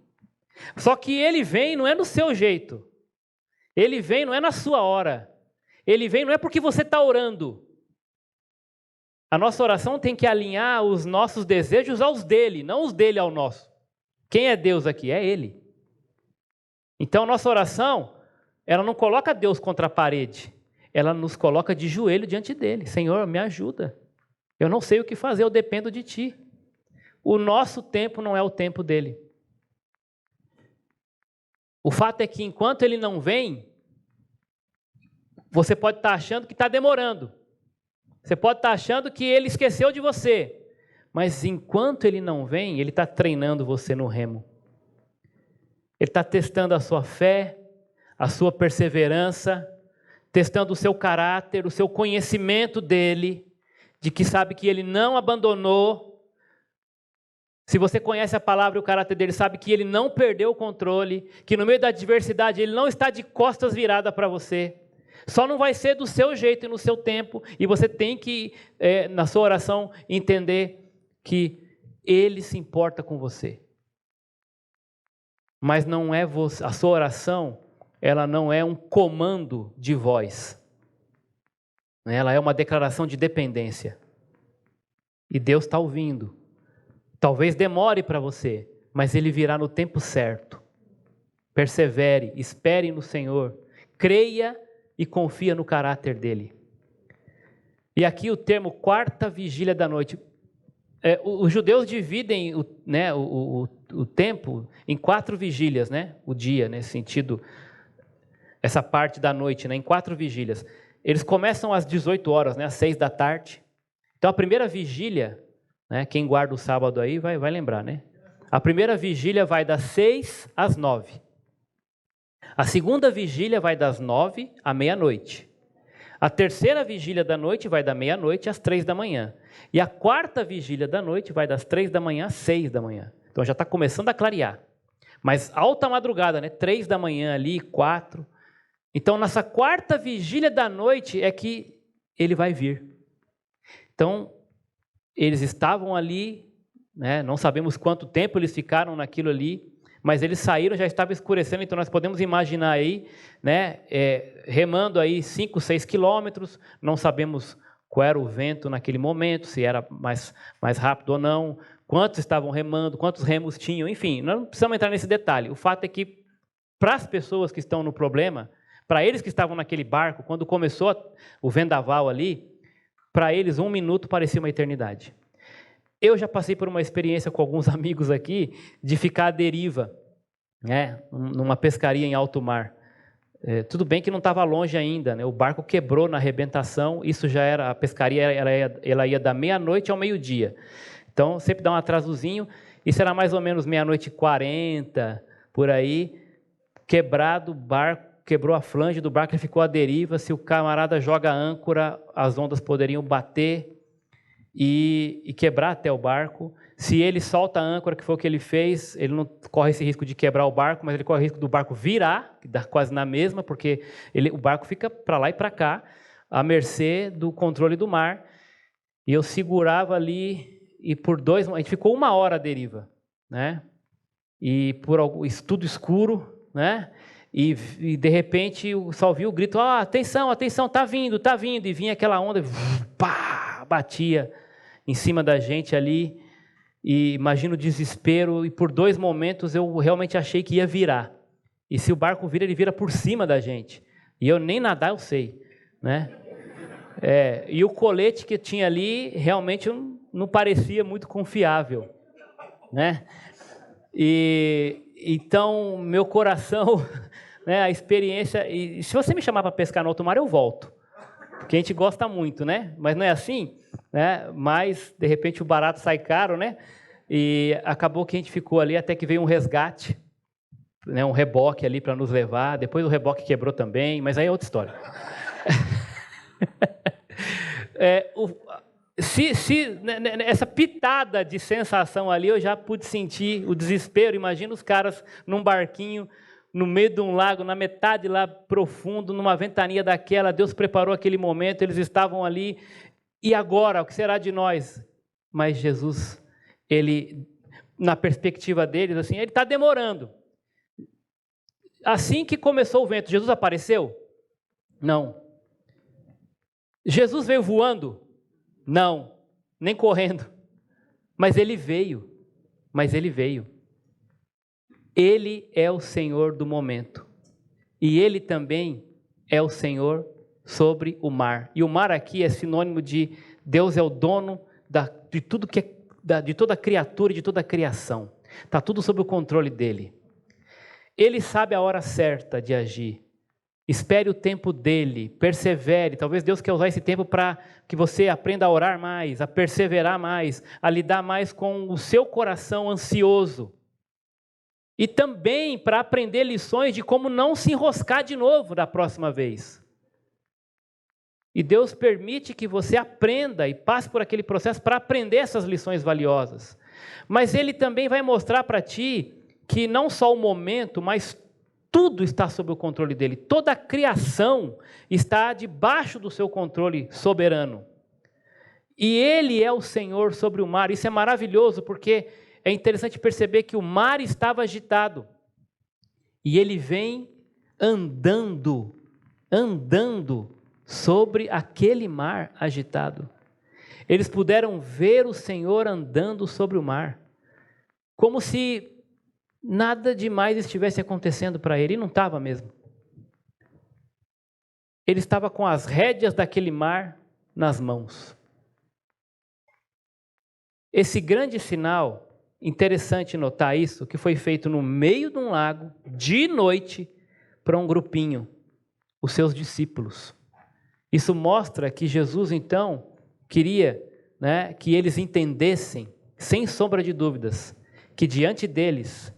Só que ele vem não é no seu jeito. Ele vem não é na sua hora. Ele vem não é porque você está orando. A nossa oração tem que alinhar os nossos desejos aos dele, não os dele ao nosso. Quem é Deus aqui? É Ele. Então, a nossa oração, ela não coloca Deus contra a parede. Ela nos coloca de joelho diante dele. Senhor, me ajuda. Eu não sei o que fazer, eu dependo de Ti. O nosso tempo não é o tempo dele. O fato é que enquanto ele não vem, você pode estar achando que está demorando. Você pode estar achando que ele esqueceu de você. Mas enquanto ele não vem, ele está treinando você no remo. Ele está testando a sua fé, a sua perseverança, testando o seu caráter, o seu conhecimento dele, de que sabe que ele não abandonou, Se você conhece a palavra e o caráter dele, sabe que ele não perdeu o controle, que no meio da adversidade ele não está de costas virada para você. Só não vai ser do seu jeito e no seu tempo, e você tem que, na sua oração, entender que ele se importa com você. Mas não é você, a sua oração, ela não é um comando de voz. Ela é uma declaração de dependência. E Deus está ouvindo. Talvez demore para você, mas Ele virá no tempo certo. Persevere, espere no Senhor, creia e confia no caráter dEle. E aqui o termo quarta vigília da noite. Os judeus dividem o tempo em 4 vigílias, né? O dia, nesse sentido, essa parte da noite, né? Em 4 vigílias. Eles começam às 18 horas, né? Às 6 da tarde. Então a primeira vigília, né? Quem guarda o sábado aí vai lembrar, né? A primeira vigília vai das 6 às 9. A segunda vigília vai das 9 à meia-noite. A terceira vigília da noite vai da meia-noite às 3 da manhã. E a quarta vigília da noite vai das 3 da manhã às 6 da manhã. Então já está começando a clarear. Mas alta madrugada, né? 3 da manhã ali, 4. Então nessa quarta vigília da noite é que ele vai vir. Então eles estavam ali, né? Não sabemos quanto tempo eles ficaram naquilo ali, mas eles saíram, já estava escurecendo, então nós podemos imaginar aí, né, remando aí 5, 6 quilômetros, não sabemos qual era o vento naquele momento, se era mais rápido ou não, quantos estavam remando, quantos remos tinham, enfim, não precisamos entrar nesse detalhe. O fato é que, para as pessoas que estão no problema, para eles que estavam naquele barco, quando começou o vendaval ali, para eles 1 minuto parecia uma eternidade. Eu já passei por uma experiência com alguns amigos aqui de ficar à deriva, né, numa pescaria em alto mar. Tudo bem que não estava longe ainda, né, o barco quebrou na arrebentação, isso já era, a pescaria ela ia da meia-noite ao meio-dia. Então sempre dá um atrasozinho, isso era mais ou menos 00:40, por aí, quebrado o barco, quebrou a flange do barco, ele ficou à deriva, se o camarada joga a âncora, as ondas poderiam bater e quebrar até o barco. Se ele solta a âncora, que foi o que ele fez, ele não corre esse risco de quebrar o barco, mas ele corre o risco do barco virar, que dá quase na mesma, porque o barco fica para lá e para cá, à mercê do controle do mar. E eu segurava ali, e a gente ficou 1 hora à deriva, né? E por tudo escuro, né? E de repente só ouvi o grito: atenção, atenção, tá vindo, e vinha aquela onda, pá, batia em cima da gente ali, e imagino o desespero, e por 2 momentos eu realmente achei que ia virar, e se o barco vira, ele vira por cima da gente, e eu nem nadar eu sei, né? E o colete que tinha ali realmente não parecia muito confiável, né? E então meu coração, né, a experiência, e se você me chamar para pescar no alto mar, eu volto, porque a gente gosta muito, né? Mas não é assim, né? Mas de repente o barato sai caro, né? E acabou que a gente ficou ali até que veio um resgate, né, um reboque ali para nos levar. Depois o reboque quebrou também, mas aí é outra história. Essa pitada de sensação ali, eu já pude sentir o desespero. Imagina os caras num barquinho, no meio de um lago, na metade lá profundo, numa ventania daquela. Deus preparou aquele momento, eles estavam ali. E agora, o que será de nós? Mas Jesus, ele, na perspectiva deles, assim, ele está demorando. Assim que começou o vento, Jesus apareceu? Não. Jesus veio voando? Não, nem correndo. Mas ele veio. Ele é o Senhor do momento. E ele também é o Senhor sobre o mar. E o mar aqui é sinônimo de Deus é o dono de tudo de toda a criatura e de toda a criação. Está tudo sob o controle dele. Ele sabe a hora certa de agir. Espere o tempo dele, persevere. Talvez Deus quer usar esse tempo para que você aprenda a orar mais, a perseverar mais, a lidar mais com o seu coração ansioso. E também para aprender lições de como não se enroscar de novo da próxima vez. E Deus permite que você aprenda e passe por aquele processo para aprender essas lições valiosas. Mas ele também vai mostrar para ti que não só o momento, mas tudo está sob o controle dele. Toda a criação está debaixo do seu controle soberano. E ele é o Senhor sobre o mar. Isso é maravilhoso, porque é interessante perceber que o mar estava agitado. E ele vem andando sobre aquele mar agitado. Eles puderam ver o Senhor andando sobre o mar, como se nada demais estivesse acontecendo para ele, e não estava mesmo. Ele estava com as rédeas daquele mar nas mãos. Esse grande sinal, interessante notar isso, que foi feito no meio de um lago, de noite, para um grupinho, os seus discípulos. Isso mostra que Jesus, então, queria, que eles entendessem, sem sombra de dúvidas, que diante deles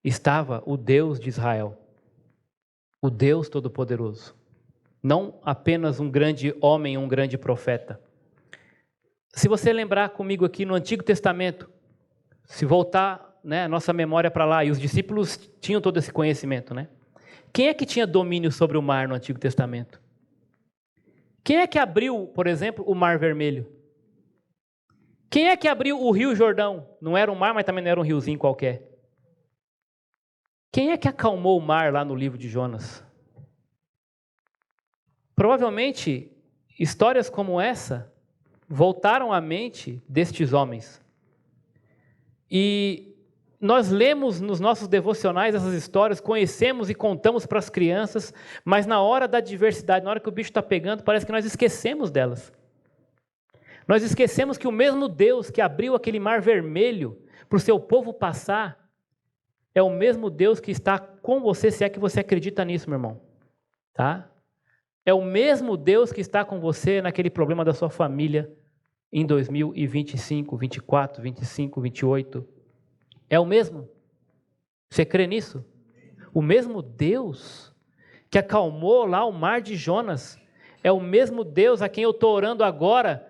estava o Deus de Israel, o Deus Todo-Poderoso, não apenas um grande homem, um grande profeta. Se você lembrar comigo aqui no Antigo Testamento, se voltar a nossa memória para lá, e os discípulos tinham todo esse conhecimento, Quem é que tinha domínio sobre o mar no Antigo Testamento? Quem é que abriu, por exemplo, o Mar Vermelho? Quem é que abriu o Rio Jordão? Não era um mar, mas também não era um riozinho qualquer. Quem é que acalmou o mar lá no livro de Jonas? Provavelmente, histórias como essa voltaram à mente destes homens. E nós lemos nos nossos devocionais essas histórias, conhecemos e contamos para as crianças, mas na hora da adversidade, na hora que o bicho está pegando, parece que nós esquecemos delas. Nós esquecemos que o mesmo Deus que abriu aquele mar vermelho para o seu povo passar, é o mesmo Deus que está com você, se é que você acredita nisso, meu irmão. Tá? É o mesmo Deus que está com você naquele problema da sua família em 2025, 24, 25, 28. É o mesmo? Você crê nisso? O mesmo Deus que acalmou lá o mar de Jonas, é o mesmo Deus a quem eu estou orando agora,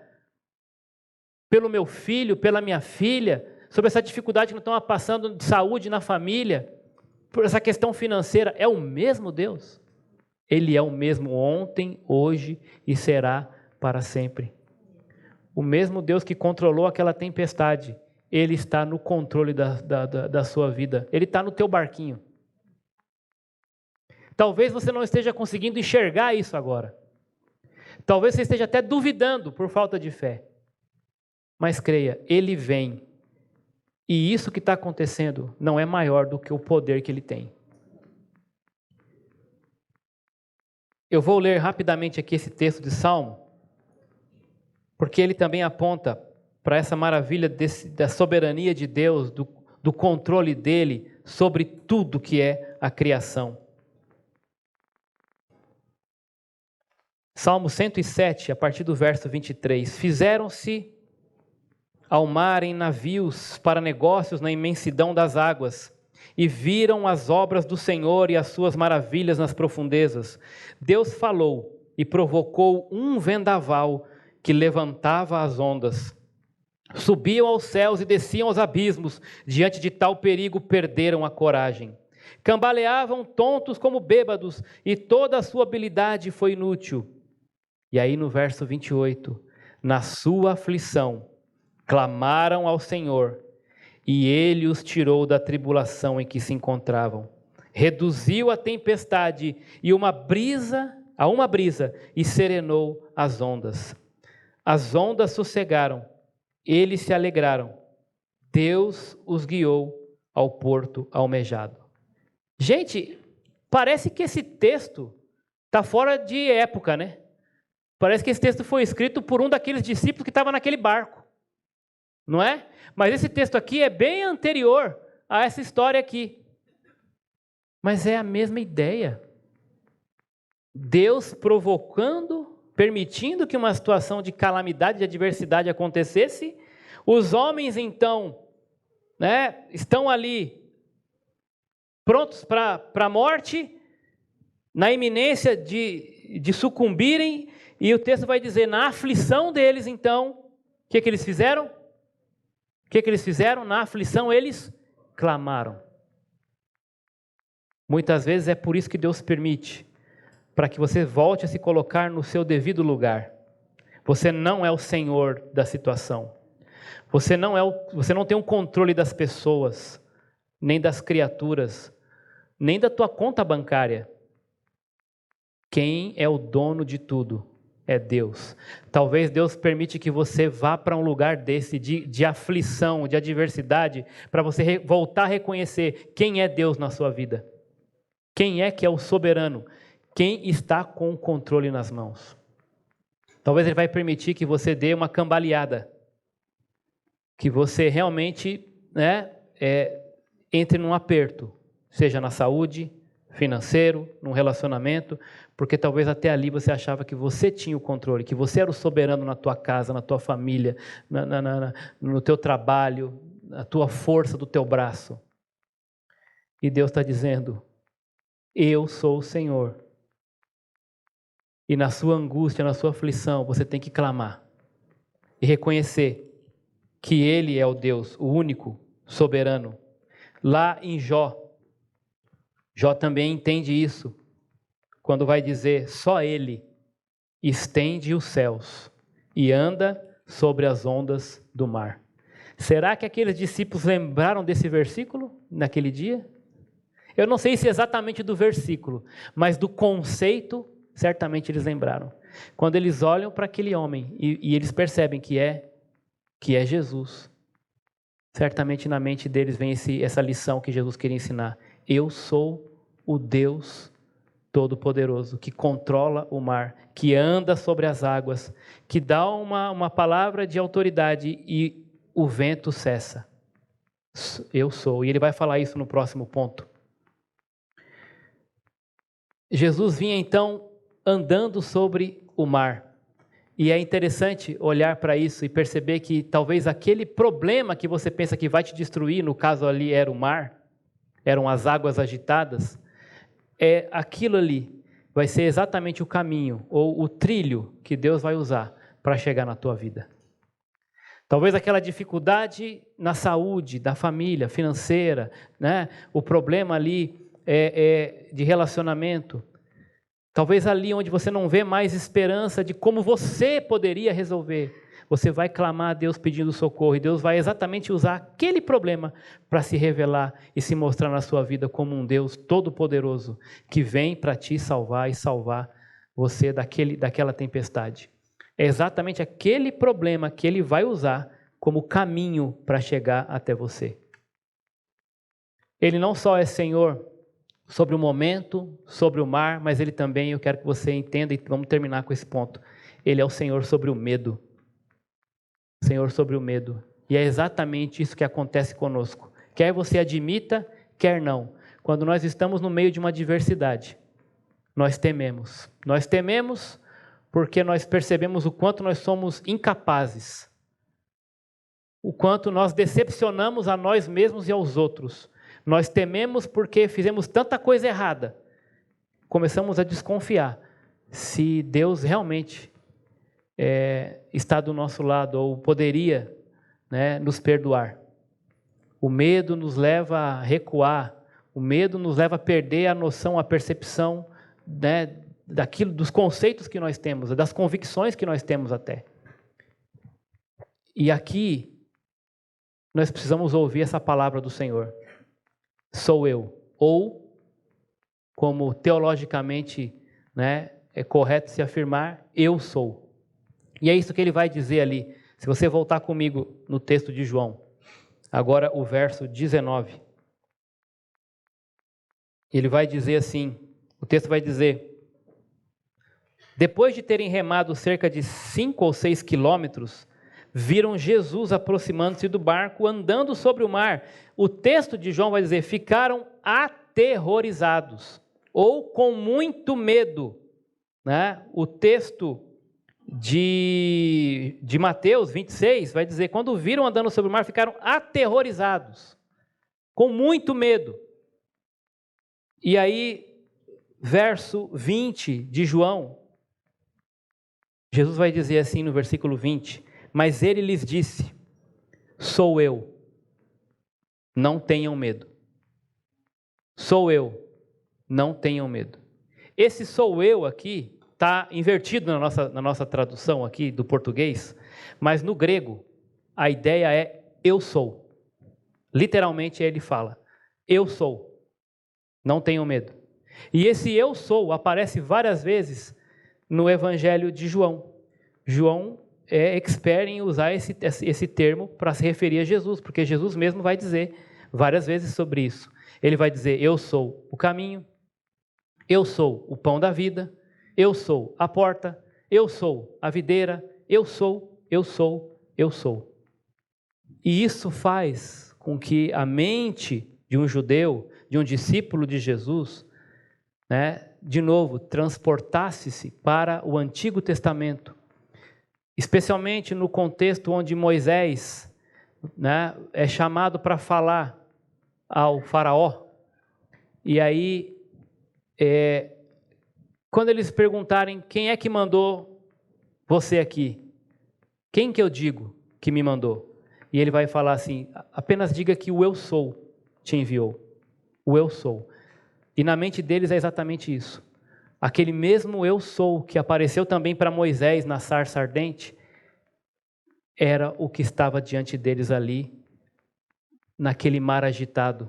pelo meu filho, pela minha filha, sobre essa dificuldade que nós estamos passando de saúde na família, por essa questão financeira. É o mesmo Deus. Ele é o mesmo ontem, hoje e será para sempre. O mesmo Deus que controlou aquela tempestade, Ele está no controle da sua vida. Ele está no teu barquinho. Talvez você não esteja conseguindo enxergar isso agora. Talvez você esteja até duvidando por falta de fé. Mas creia, Ele vem. E isso que está acontecendo não é maior do que o poder que Ele tem. Eu vou ler rapidamente aqui esse texto de Salmo, porque ele também aponta para essa maravilha da soberania de Deus, do controle dele sobre tudo que é a criação. Salmo 107, a partir do verso 23. Fizeram-se ao mar em navios para negócios na imensidão das águas, e viram as obras do Senhor e as suas maravilhas nas profundezas. Deus falou e provocou um vendaval que levantava as ondas. Subiam aos céus e desciam aos abismos. Diante de tal perigo perderam a coragem. Cambaleavam tontos como bêbados, e toda a sua habilidade foi inútil. E aí no verso 28, na sua aflição, clamaram ao Senhor, e Ele os tirou da tribulação em que se encontravam. Reduziu a tempestade a uma brisa e serenou as ondas. As ondas sossegaram, eles se alegraram. Deus os guiou ao porto almejado. Gente, parece que esse texto está fora de época, né? Parece que esse texto foi escrito por um daqueles discípulos que estava naquele barco. Não é? Mas esse texto aqui é bem anterior a essa história aqui. Mas é a mesma ideia. Deus provocando, permitindo que uma situação de calamidade, de adversidade acontecesse. Os homens, então, estão ali prontos para a morte, na iminência de sucumbirem. E o texto vai dizer, na aflição deles, então, o que eles fizeram? que eles fizeram? Na aflição eles clamaram. Muitas vezes é por isso que Deus permite, para que você volte a se colocar no seu devido lugar. Você não é o senhor da situação. Você não tem o controle das pessoas, nem das criaturas, nem da tua conta bancária. Quem é o dono de tudo é Deus. Talvez Deus permite que você vá para um lugar desse, de aflição, de adversidade, para você voltar a reconhecer quem é Deus na sua vida. Quem é que é o soberano? Quem está com o controle nas mãos? Talvez Ele vai permitir que você dê uma cambaleada, que você realmente entre num aperto, seja na saúde, financeiro, num relacionamento, porque talvez até ali você achava que você tinha o controle, que você era o soberano na tua casa, na tua família, no teu trabalho, na tua força do teu braço. E Deus está dizendo, eu sou o Senhor. E na sua angústia, na sua aflição, você tem que clamar e reconhecer que Ele é o Deus, o único, soberano. Lá em Jó também entende isso, quando vai dizer, só Ele estende os céus e anda sobre as ondas do mar. Será que aqueles discípulos lembraram desse versículo naquele dia? Eu não sei se exatamente do versículo, mas do conceito, certamente eles lembraram. Quando eles olham para aquele homem e eles percebem que é Jesus, certamente na mente deles vem essa lição que Jesus queria ensinar. Eu sou o Deus Todo-Poderoso, que controla o mar, que anda sobre as águas, que dá uma palavra de autoridade e o vento cessa. Eu sou. E ele vai falar isso no próximo ponto. Jesus vinha então andando sobre o mar. E é interessante olhar para isso e perceber que talvez aquele problema que você pensa que vai te destruir, no caso ali era o mar, eram as águas agitadas, aquilo ali vai ser exatamente o caminho ou o trilho que Deus vai usar para chegar na tua vida. Talvez aquela dificuldade na saúde, da família, financeira, né? O problema ali de relacionamento. Talvez ali onde você não vê mais esperança de como você poderia resolver, você vai clamar a Deus pedindo socorro e Deus vai exatamente usar aquele problema para se revelar e se mostrar na sua vida como um Deus todo-poderoso que vem para te salvar e salvar você daquela tempestade. É exatamente aquele problema que Ele vai usar como caminho para chegar até você. Ele não só é Senhor sobre o momento, sobre o mar, mas Ele também, eu quero que você entenda, e vamos terminar com esse ponto, Ele é o Senhor sobre o medo. Senhor sobre o medo. E é exatamente isso que acontece conosco. Quer você admita, quer não. Quando nós estamos no meio de uma adversidade, nós tememos. Nós tememos porque nós percebemos o quanto nós somos incapazes, o quanto nós decepcionamos a nós mesmos e aos outros. Nós tememos porque fizemos tanta coisa errada. Começamos a desconfiar se Deus realmente está do nosso lado ou poderia, nos perdoar. O medo nos leva a recuar. O medo nos leva a perder a noção, a percepção, dos conceitos que nós temos, das convicções que nós temos até. E aqui nós precisamos ouvir essa palavra do Senhor. Sou eu. Ou, como teologicamente é correto se afirmar, eu sou. E é isso que ele vai dizer ali. Se você voltar comigo no texto de João, agora o verso 19. Ele vai dizer assim, o texto vai dizer: depois de terem remado cerca de 5 ou 6 quilômetros, viram Jesus aproximando-se do barco, andando sobre o mar. O texto de João vai dizer, ficaram aterrorizados, ou com muito medo. O texto de Mateus 26 vai dizer, quando viram andando sobre o mar, ficaram aterrorizados, com muito medo. E aí, verso 20 de João, Jesus vai dizer assim no versículo 20, mas ele lhes disse, Sou eu. Não tenham medo. Sou eu. Não tenham medo. Esse sou eu aqui está invertido na nossa tradução aqui do português, mas no grego a ideia é eu sou. Literalmente ele fala, eu sou. Não tenham medo. E esse eu sou aparece várias vezes no Evangelho de João. João é expert em usar esse termo para se referir a Jesus, porque Jesus mesmo vai dizer várias vezes sobre isso. Ele vai dizer, eu sou o caminho, eu sou o pão da vida, eu sou a porta, eu sou a videira, eu sou, eu sou, eu sou. E isso faz com que a mente de um judeu, de um discípulo de Jesus, de novo, transportasse-se para o Antigo Testamento, especialmente no contexto onde Moisés é chamado para falar ao faraó. E aí, quando eles perguntarem, quem é que mandou você aqui? Quem que eu digo que me mandou? E ele vai falar assim, apenas diga que o eu sou te enviou. O eu sou. E na mente deles é exatamente isso. Aquele mesmo eu sou que apareceu também para Moisés na sarça ardente, era o que estava diante deles ali, naquele mar agitado.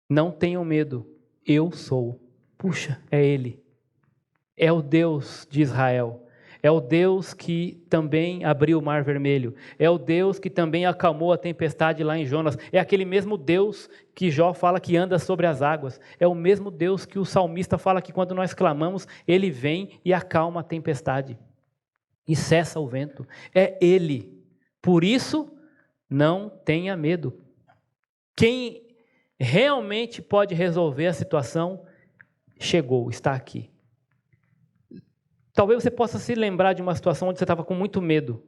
Não tenham medo, eu sou. Puxa, é Ele. É o Deus de Israel. É o Deus que também abriu o mar vermelho. É o Deus que também acalmou a tempestade lá em Jonas. É aquele mesmo Deus que Jó fala que anda sobre as águas. É o mesmo Deus que o salmista fala que quando nós clamamos, Ele vem e acalma a tempestade. E cessa o vento. É Ele. Por isso, não tenha medo. Quem realmente pode resolver a situação, chegou, está aqui. Talvez você possa se lembrar de uma situação onde você estava com muito medo,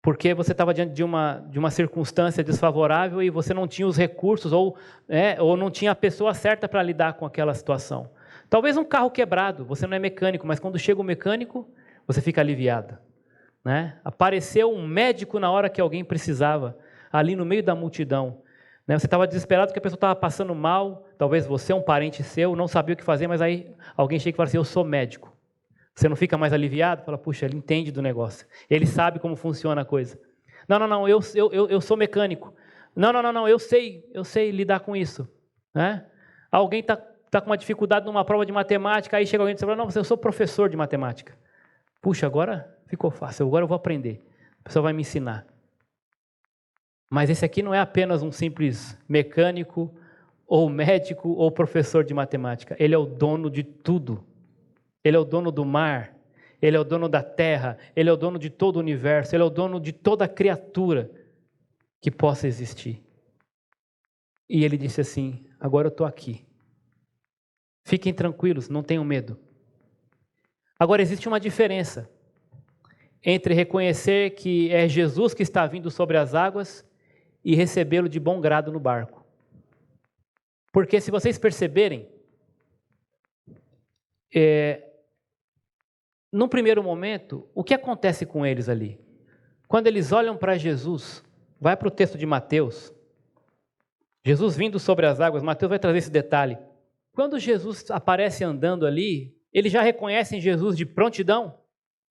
porque você estava diante de uma circunstância desfavorável e você não tinha os recursos ou não tinha a pessoa certa para lidar com aquela situação. Talvez um carro quebrado, você não é mecânico, mas quando chega o mecânico, você fica aliviado. Apareceu um médico na hora que alguém precisava, ali no meio da multidão. Você estava desesperado porque a pessoa estava passando mal, talvez você, um parente seu, não sabia o que fazer, mas aí alguém chega e fala assim, eu sou médico. Você não fica mais aliviado? Fala, puxa, ele entende do negócio, ele sabe como funciona a coisa. Não, eu sou mecânico. Não, eu sei lidar com isso. Alguém está com uma dificuldade numa prova de matemática, aí chega alguém e diz, não, eu sou professor de matemática. Puxa, agora ficou fácil, agora eu vou aprender. A pessoa vai me ensinar. Mas esse aqui não é apenas um simples mecânico, ou médico, ou professor de matemática. Ele é o dono de tudo. Ele é o dono do mar, Ele é o dono da terra, Ele é o dono de todo o universo, Ele é o dono de toda criatura que possa existir. E Ele disse assim, agora eu estou aqui. Fiquem tranquilos, não tenham medo. Agora existe uma diferença entre reconhecer que é Jesus que está vindo sobre as águas e recebê-lo de bom grado no barco. Porque se vocês perceberem, num primeiro momento, o que acontece com eles ali? Quando eles olham para Jesus, vai para o texto de Mateus, Jesus vindo sobre as águas, Mateus vai trazer esse detalhe. Quando Jesus aparece andando ali, eles já reconhecem Jesus de prontidão.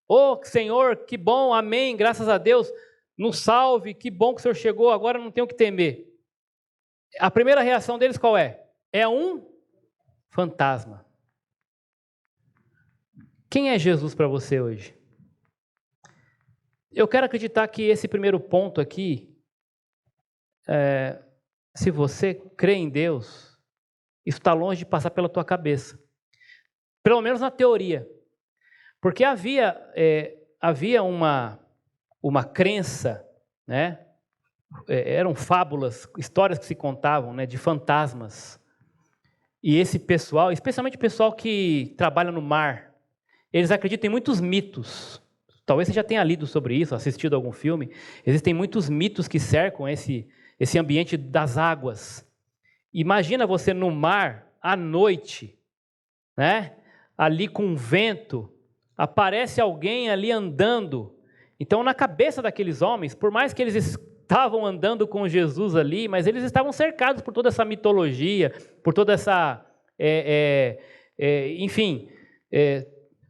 Oh, Senhor, que bom, amém, graças a Deus, nos salve, que bom que o Senhor chegou, agora não tenho o que temer. A primeira reação deles qual é? É um fantasma. Quem é Jesus para você hoje? Eu quero acreditar que esse primeiro ponto aqui, se você crê em Deus, isso está longe de passar pela tua cabeça. Pelo menos na teoria. Porque havia uma crença, eram fábulas, histórias que se contavam, de fantasmas. E esse pessoal, especialmente o pessoal que trabalha no mar, eles acreditam em muitos mitos. Talvez você já tenha lido sobre isso, assistido a algum filme. Existem muitos mitos que cercam esse ambiente das águas. Imagina você no mar, à noite, ali com vento, aparece alguém ali andando, Então, na cabeça daqueles homens, por mais que eles estavam andando com Jesus ali, mas eles estavam cercados por toda essa mitologia, por toda essa, enfim,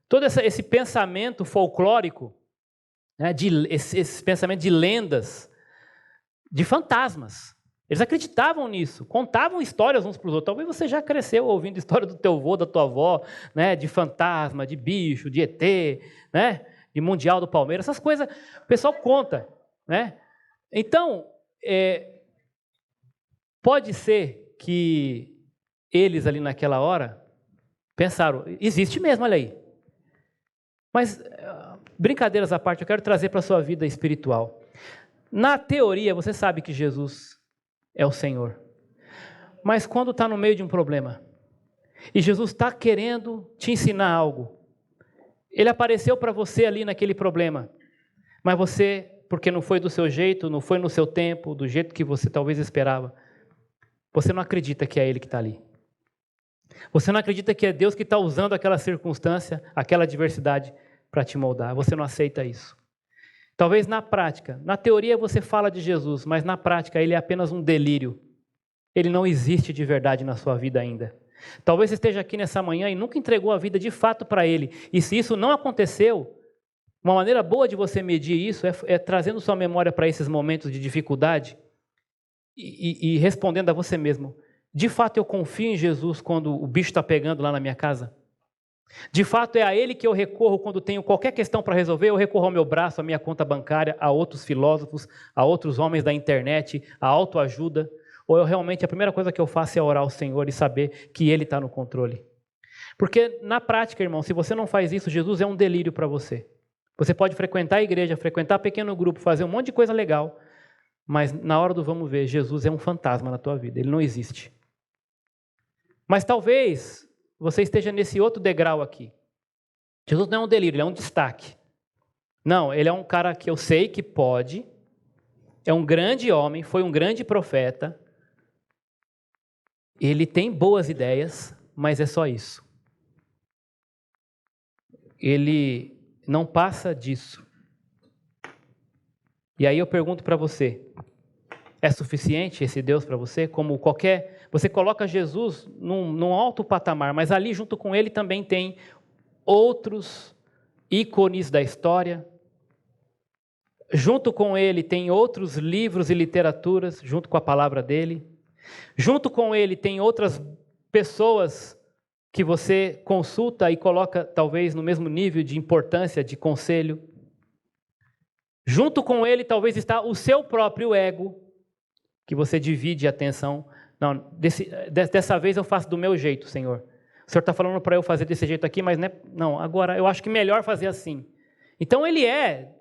todo esse pensamento folclórico, né, esse pensamento de lendas, de fantasmas. Eles acreditavam nisso, contavam histórias uns para os outros. Talvez você já cresceu ouvindo história do teu avô, da tua avó, né, de fantasma, de bicho, de ET, né, de Mundial do Palmeiras, essas coisas o pessoal conta, né? Então, pode ser que eles ali naquela hora pensaram, existe mesmo, olha aí. Mas, brincadeiras à parte, eu quero trazer para a sua vida espiritual. Na teoria, você sabe que Jesus é o Senhor. Mas quando está no meio de um problema, e Jesus está querendo te ensinar algo, Ele apareceu para você ali naquele problema, mas você, porque não foi do seu jeito, não foi no seu tempo, do jeito que você talvez esperava, você não acredita que é Ele que está ali. Você não acredita que é Deus que está usando aquela circunstância, aquela adversidade para te moldar. Você não aceita isso. Talvez na prática, na teoria você fala de Jesus, mas na prática Ele é apenas um delírio. Ele não existe de verdade na sua vida ainda. Talvez você esteja aqui nessa manhã e nunca entregou a vida de fato para Ele. E se isso não aconteceu, uma maneira boa de você medir isso é trazendo sua memória para esses momentos de dificuldade e respondendo a você mesmo. De fato eu confio em Jesus quando o bicho está pegando lá na minha casa? De fato é a Ele que eu recorro quando tenho qualquer questão para resolver? Eu recorro ao meu braço, à minha conta bancária, a outros filósofos, a outros homens da internet, a autoajuda? Ou eu realmente, a primeira coisa que eu faço é orar ao Senhor e saber que Ele está no controle? Porque na prática, irmão, se você não faz isso, Jesus é um delírio para você. Você pode frequentar a igreja, frequentar pequeno grupo, fazer um monte de coisa legal, mas na hora do vamos ver, Jesus é um fantasma na tua vida, Ele não existe. Mas talvez você esteja nesse outro degrau aqui. Jesus não é um delírio, Ele é um destaque. Não, Ele é um cara que eu sei que pode, é um grande homem, foi um grande profeta, Ele tem boas ideias, mas é só isso. Ele não passa disso. E aí eu pergunto para você, é suficiente esse Deus para você? Como qualquer... Você coloca Jesus num alto patamar, mas ali junto com Ele também tem outros ícones da história. Junto com Ele tem outros livros e literaturas, junto com a palavra dEle. Junto com Ele tem outras pessoas que você consulta e coloca talvez no mesmo nível de importância, de conselho. Junto com Ele talvez está o seu próprio ego, que você divide a atenção. Não, dessa vez eu faço do meu jeito, Senhor. O Senhor está falando para eu fazer desse jeito aqui, mas não, agora eu acho que melhor fazer assim. Então Ele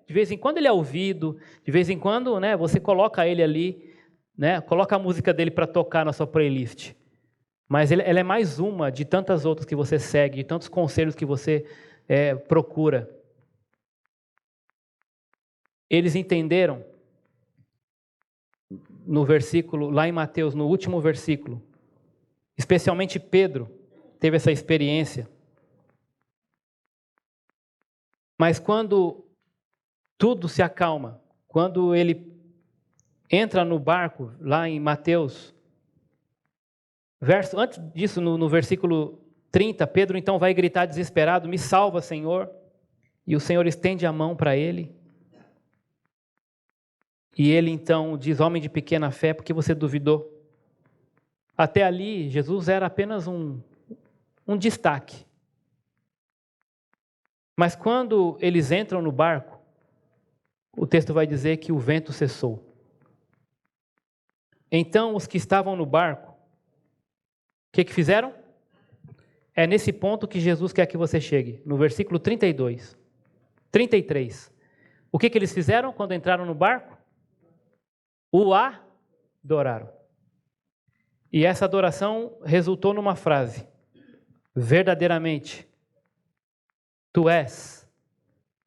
de vez em quando Ele é ouvido, de vez em quando, né, você coloca Ele ali, né, coloca a música dele para tocar na sua playlist. Mas ela é mais uma de tantas outras que você segue, de tantos conselhos que você procura. Eles entenderam no versículo, lá em Mateus, no último versículo, especialmente Pedro teve essa experiência. Mas quando tudo se acalma, quando ele entra no barco, lá em Mateus, antes disso, no versículo 30, Pedro então vai gritar desesperado, me salva, Senhor, e o Senhor estende a mão para ele, e ele então diz, homem de pequena fé, porque você duvidou? Até ali, Jesus era apenas um destaque. Mas quando eles entram no barco, o texto vai dizer que o vento cessou. Então, os que estavam no barco, o que fizeram? É nesse ponto que Jesus quer que você chegue, no versículo 32, 33. O que eles fizeram quando entraram no barco? O adoraram. E essa adoração resultou numa frase, verdadeiramente, tu és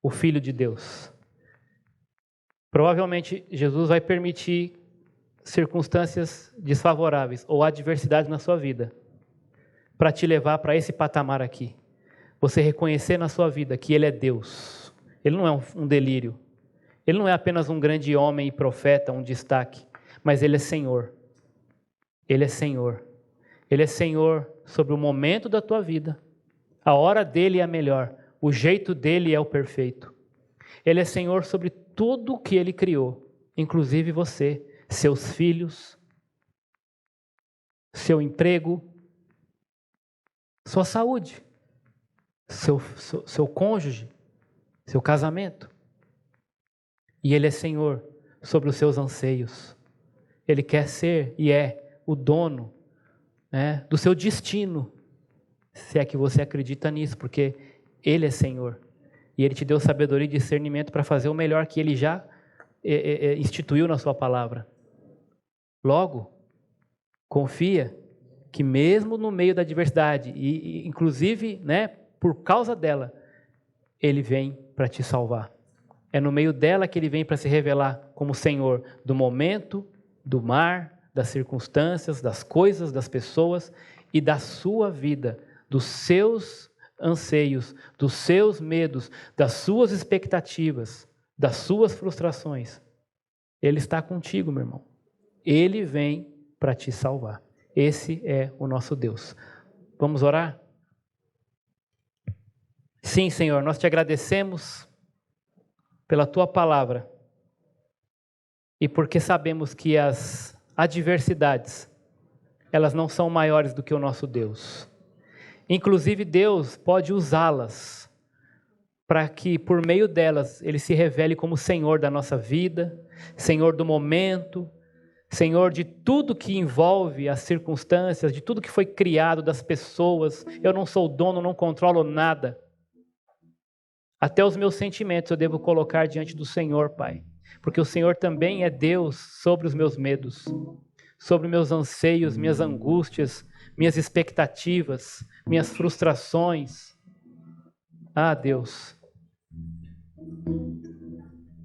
o Filho de Deus. Provavelmente, Jesus vai permitir circunstâncias desfavoráveis ou adversidades na sua vida para te levar para esse patamar aqui. Você reconhecer na sua vida que Ele é Deus. Ele não é um delírio. Ele não é apenas um grande homem e profeta, um destaque, mas Ele é Senhor. Ele é Senhor. Ele é Senhor sobre o momento da tua vida. A hora dele é a melhor. O jeito dele é o perfeito. Ele é Senhor sobre tudo o que Ele criou, inclusive você, seus filhos, seu emprego, sua saúde, seu cônjuge, seu casamento. E Ele é Senhor sobre os seus anseios. Ele quer ser e é o dono, né, do seu destino, se é que você acredita nisso, porque Ele é Senhor. E Ele te deu sabedoria e discernimento para fazer o melhor que Ele já instituiu na sua palavra. Logo, confia que mesmo no meio da adversidade, e inclusive, né, por causa dela, Ele vem para te salvar. É no meio dela que Ele vem para se revelar como Senhor do momento, do mar, das circunstâncias, das coisas, das pessoas e da sua vida, dos seus anseios, dos seus medos, das suas expectativas, das suas frustrações. Ele está contigo, meu irmão. Ele vem para te salvar. Esse é o nosso Deus. Vamos orar? Sim, Senhor, nós te agradecemos pela tua palavra e porque sabemos que as adversidades, elas não são maiores do que o nosso Deus. Inclusive, Deus pode usá-las para que, por meio delas, Ele se revele como Senhor da nossa vida, Senhor do momento, Senhor de tudo que envolve as circunstâncias, de tudo que foi criado, das pessoas. Eu não sou dono, não controlo nada. Até os meus sentimentos eu devo colocar diante do Senhor, Pai, porque o Senhor também é Deus sobre os meus medos, sobre meus anseios, minhas angústias, minhas expectativas, minhas frustrações. Ah, Deus,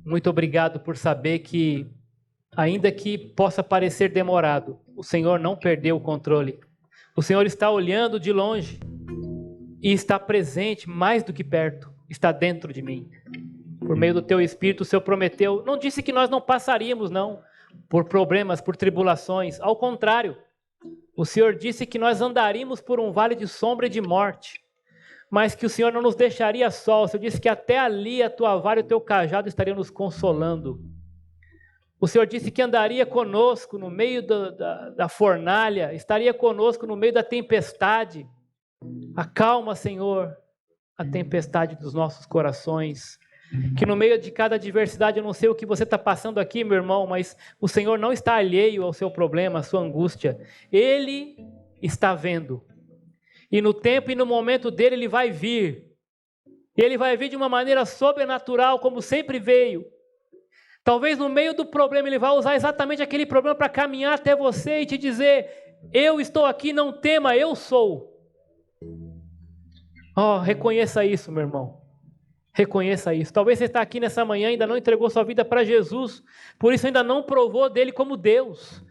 muito obrigado por saber que, ainda que possa parecer demorado, o Senhor não perdeu o controle. O Senhor está olhando de longe e está presente mais do que perto, está dentro de mim. Por meio do teu Espírito, o Senhor prometeu, não disse que nós não passaríamos, não, por problemas, por tribulações. Ao contrário, o Senhor disse que nós andaríamos por um vale de sombra e de morte, mas que o Senhor não nos deixaria só. O Senhor disse que até ali a tua vara e o teu cajado estariam nos consolando. O Senhor disse que andaria conosco no meio da fornalha, estaria conosco no meio da tempestade. Acalma, Senhor, a tempestade dos nossos corações. Que no meio de cada adversidade, eu não sei o que você está passando aqui, meu irmão, mas o Senhor não está alheio ao seu problema, à sua angústia. Ele está vendo. E no tempo e no momento dele, Ele vai vir. E Ele vai vir de uma maneira sobrenatural, como sempre veio. Talvez no meio do problema, Ele vai usar exatamente aquele problema para caminhar até você e te dizer, eu estou aqui, não tema, eu sou. Oh, reconheça isso, meu irmão. Reconheça isso. Talvez você está aqui nessa manhã e ainda não entregou sua vida para Jesus, por isso ainda não provou dele como Deus.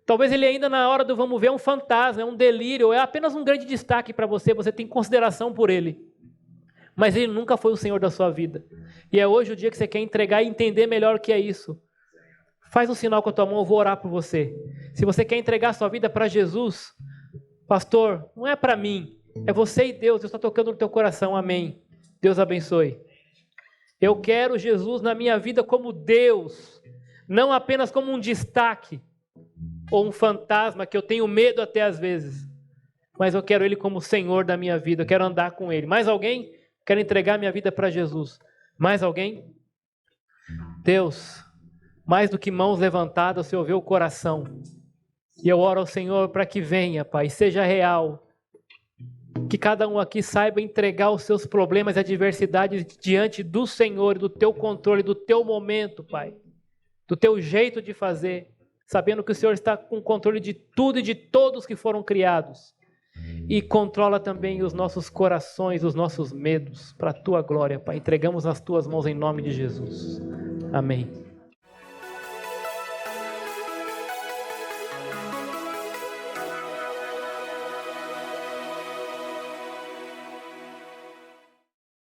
Talvez ele ainda na hora do vamos ver é um fantasma, é um delírio, é apenas um grande destaque para você, você tem consideração por ele. Mas ele nunca foi o Senhor da sua vida. E é hoje o dia que você quer entregar e entender melhor o que é isso. Faz um sinal com a tua mão, eu vou orar por você. Se você quer entregar a sua vida para Jesus, pastor, não é para mim, é você e Deus, Deus está tocando no teu coração, amém. Deus abençoe. Eu quero Jesus na minha vida como Deus, não apenas como um destaque ou um fantasma que eu tenho medo até às vezes, mas eu quero Ele como Senhor da minha vida, eu quero andar com Ele. Mais alguém? Quero entregar minha vida para Jesus. Mais alguém? Deus, mais do que mãos levantadas, o Senhor vê o coração. E eu oro ao Senhor para que venha, Pai, seja real. Que cada um aqui saiba entregar os seus problemas e adversidades diante do Senhor, do teu controle, do teu momento, Pai. Do teu jeito de fazer, sabendo que o Senhor está com controle de tudo e de todos que foram criados. E controla também os nossos corações, os nossos medos, para a tua glória, Pai. Entregamos nas tuas mãos em nome de Jesus. Amém.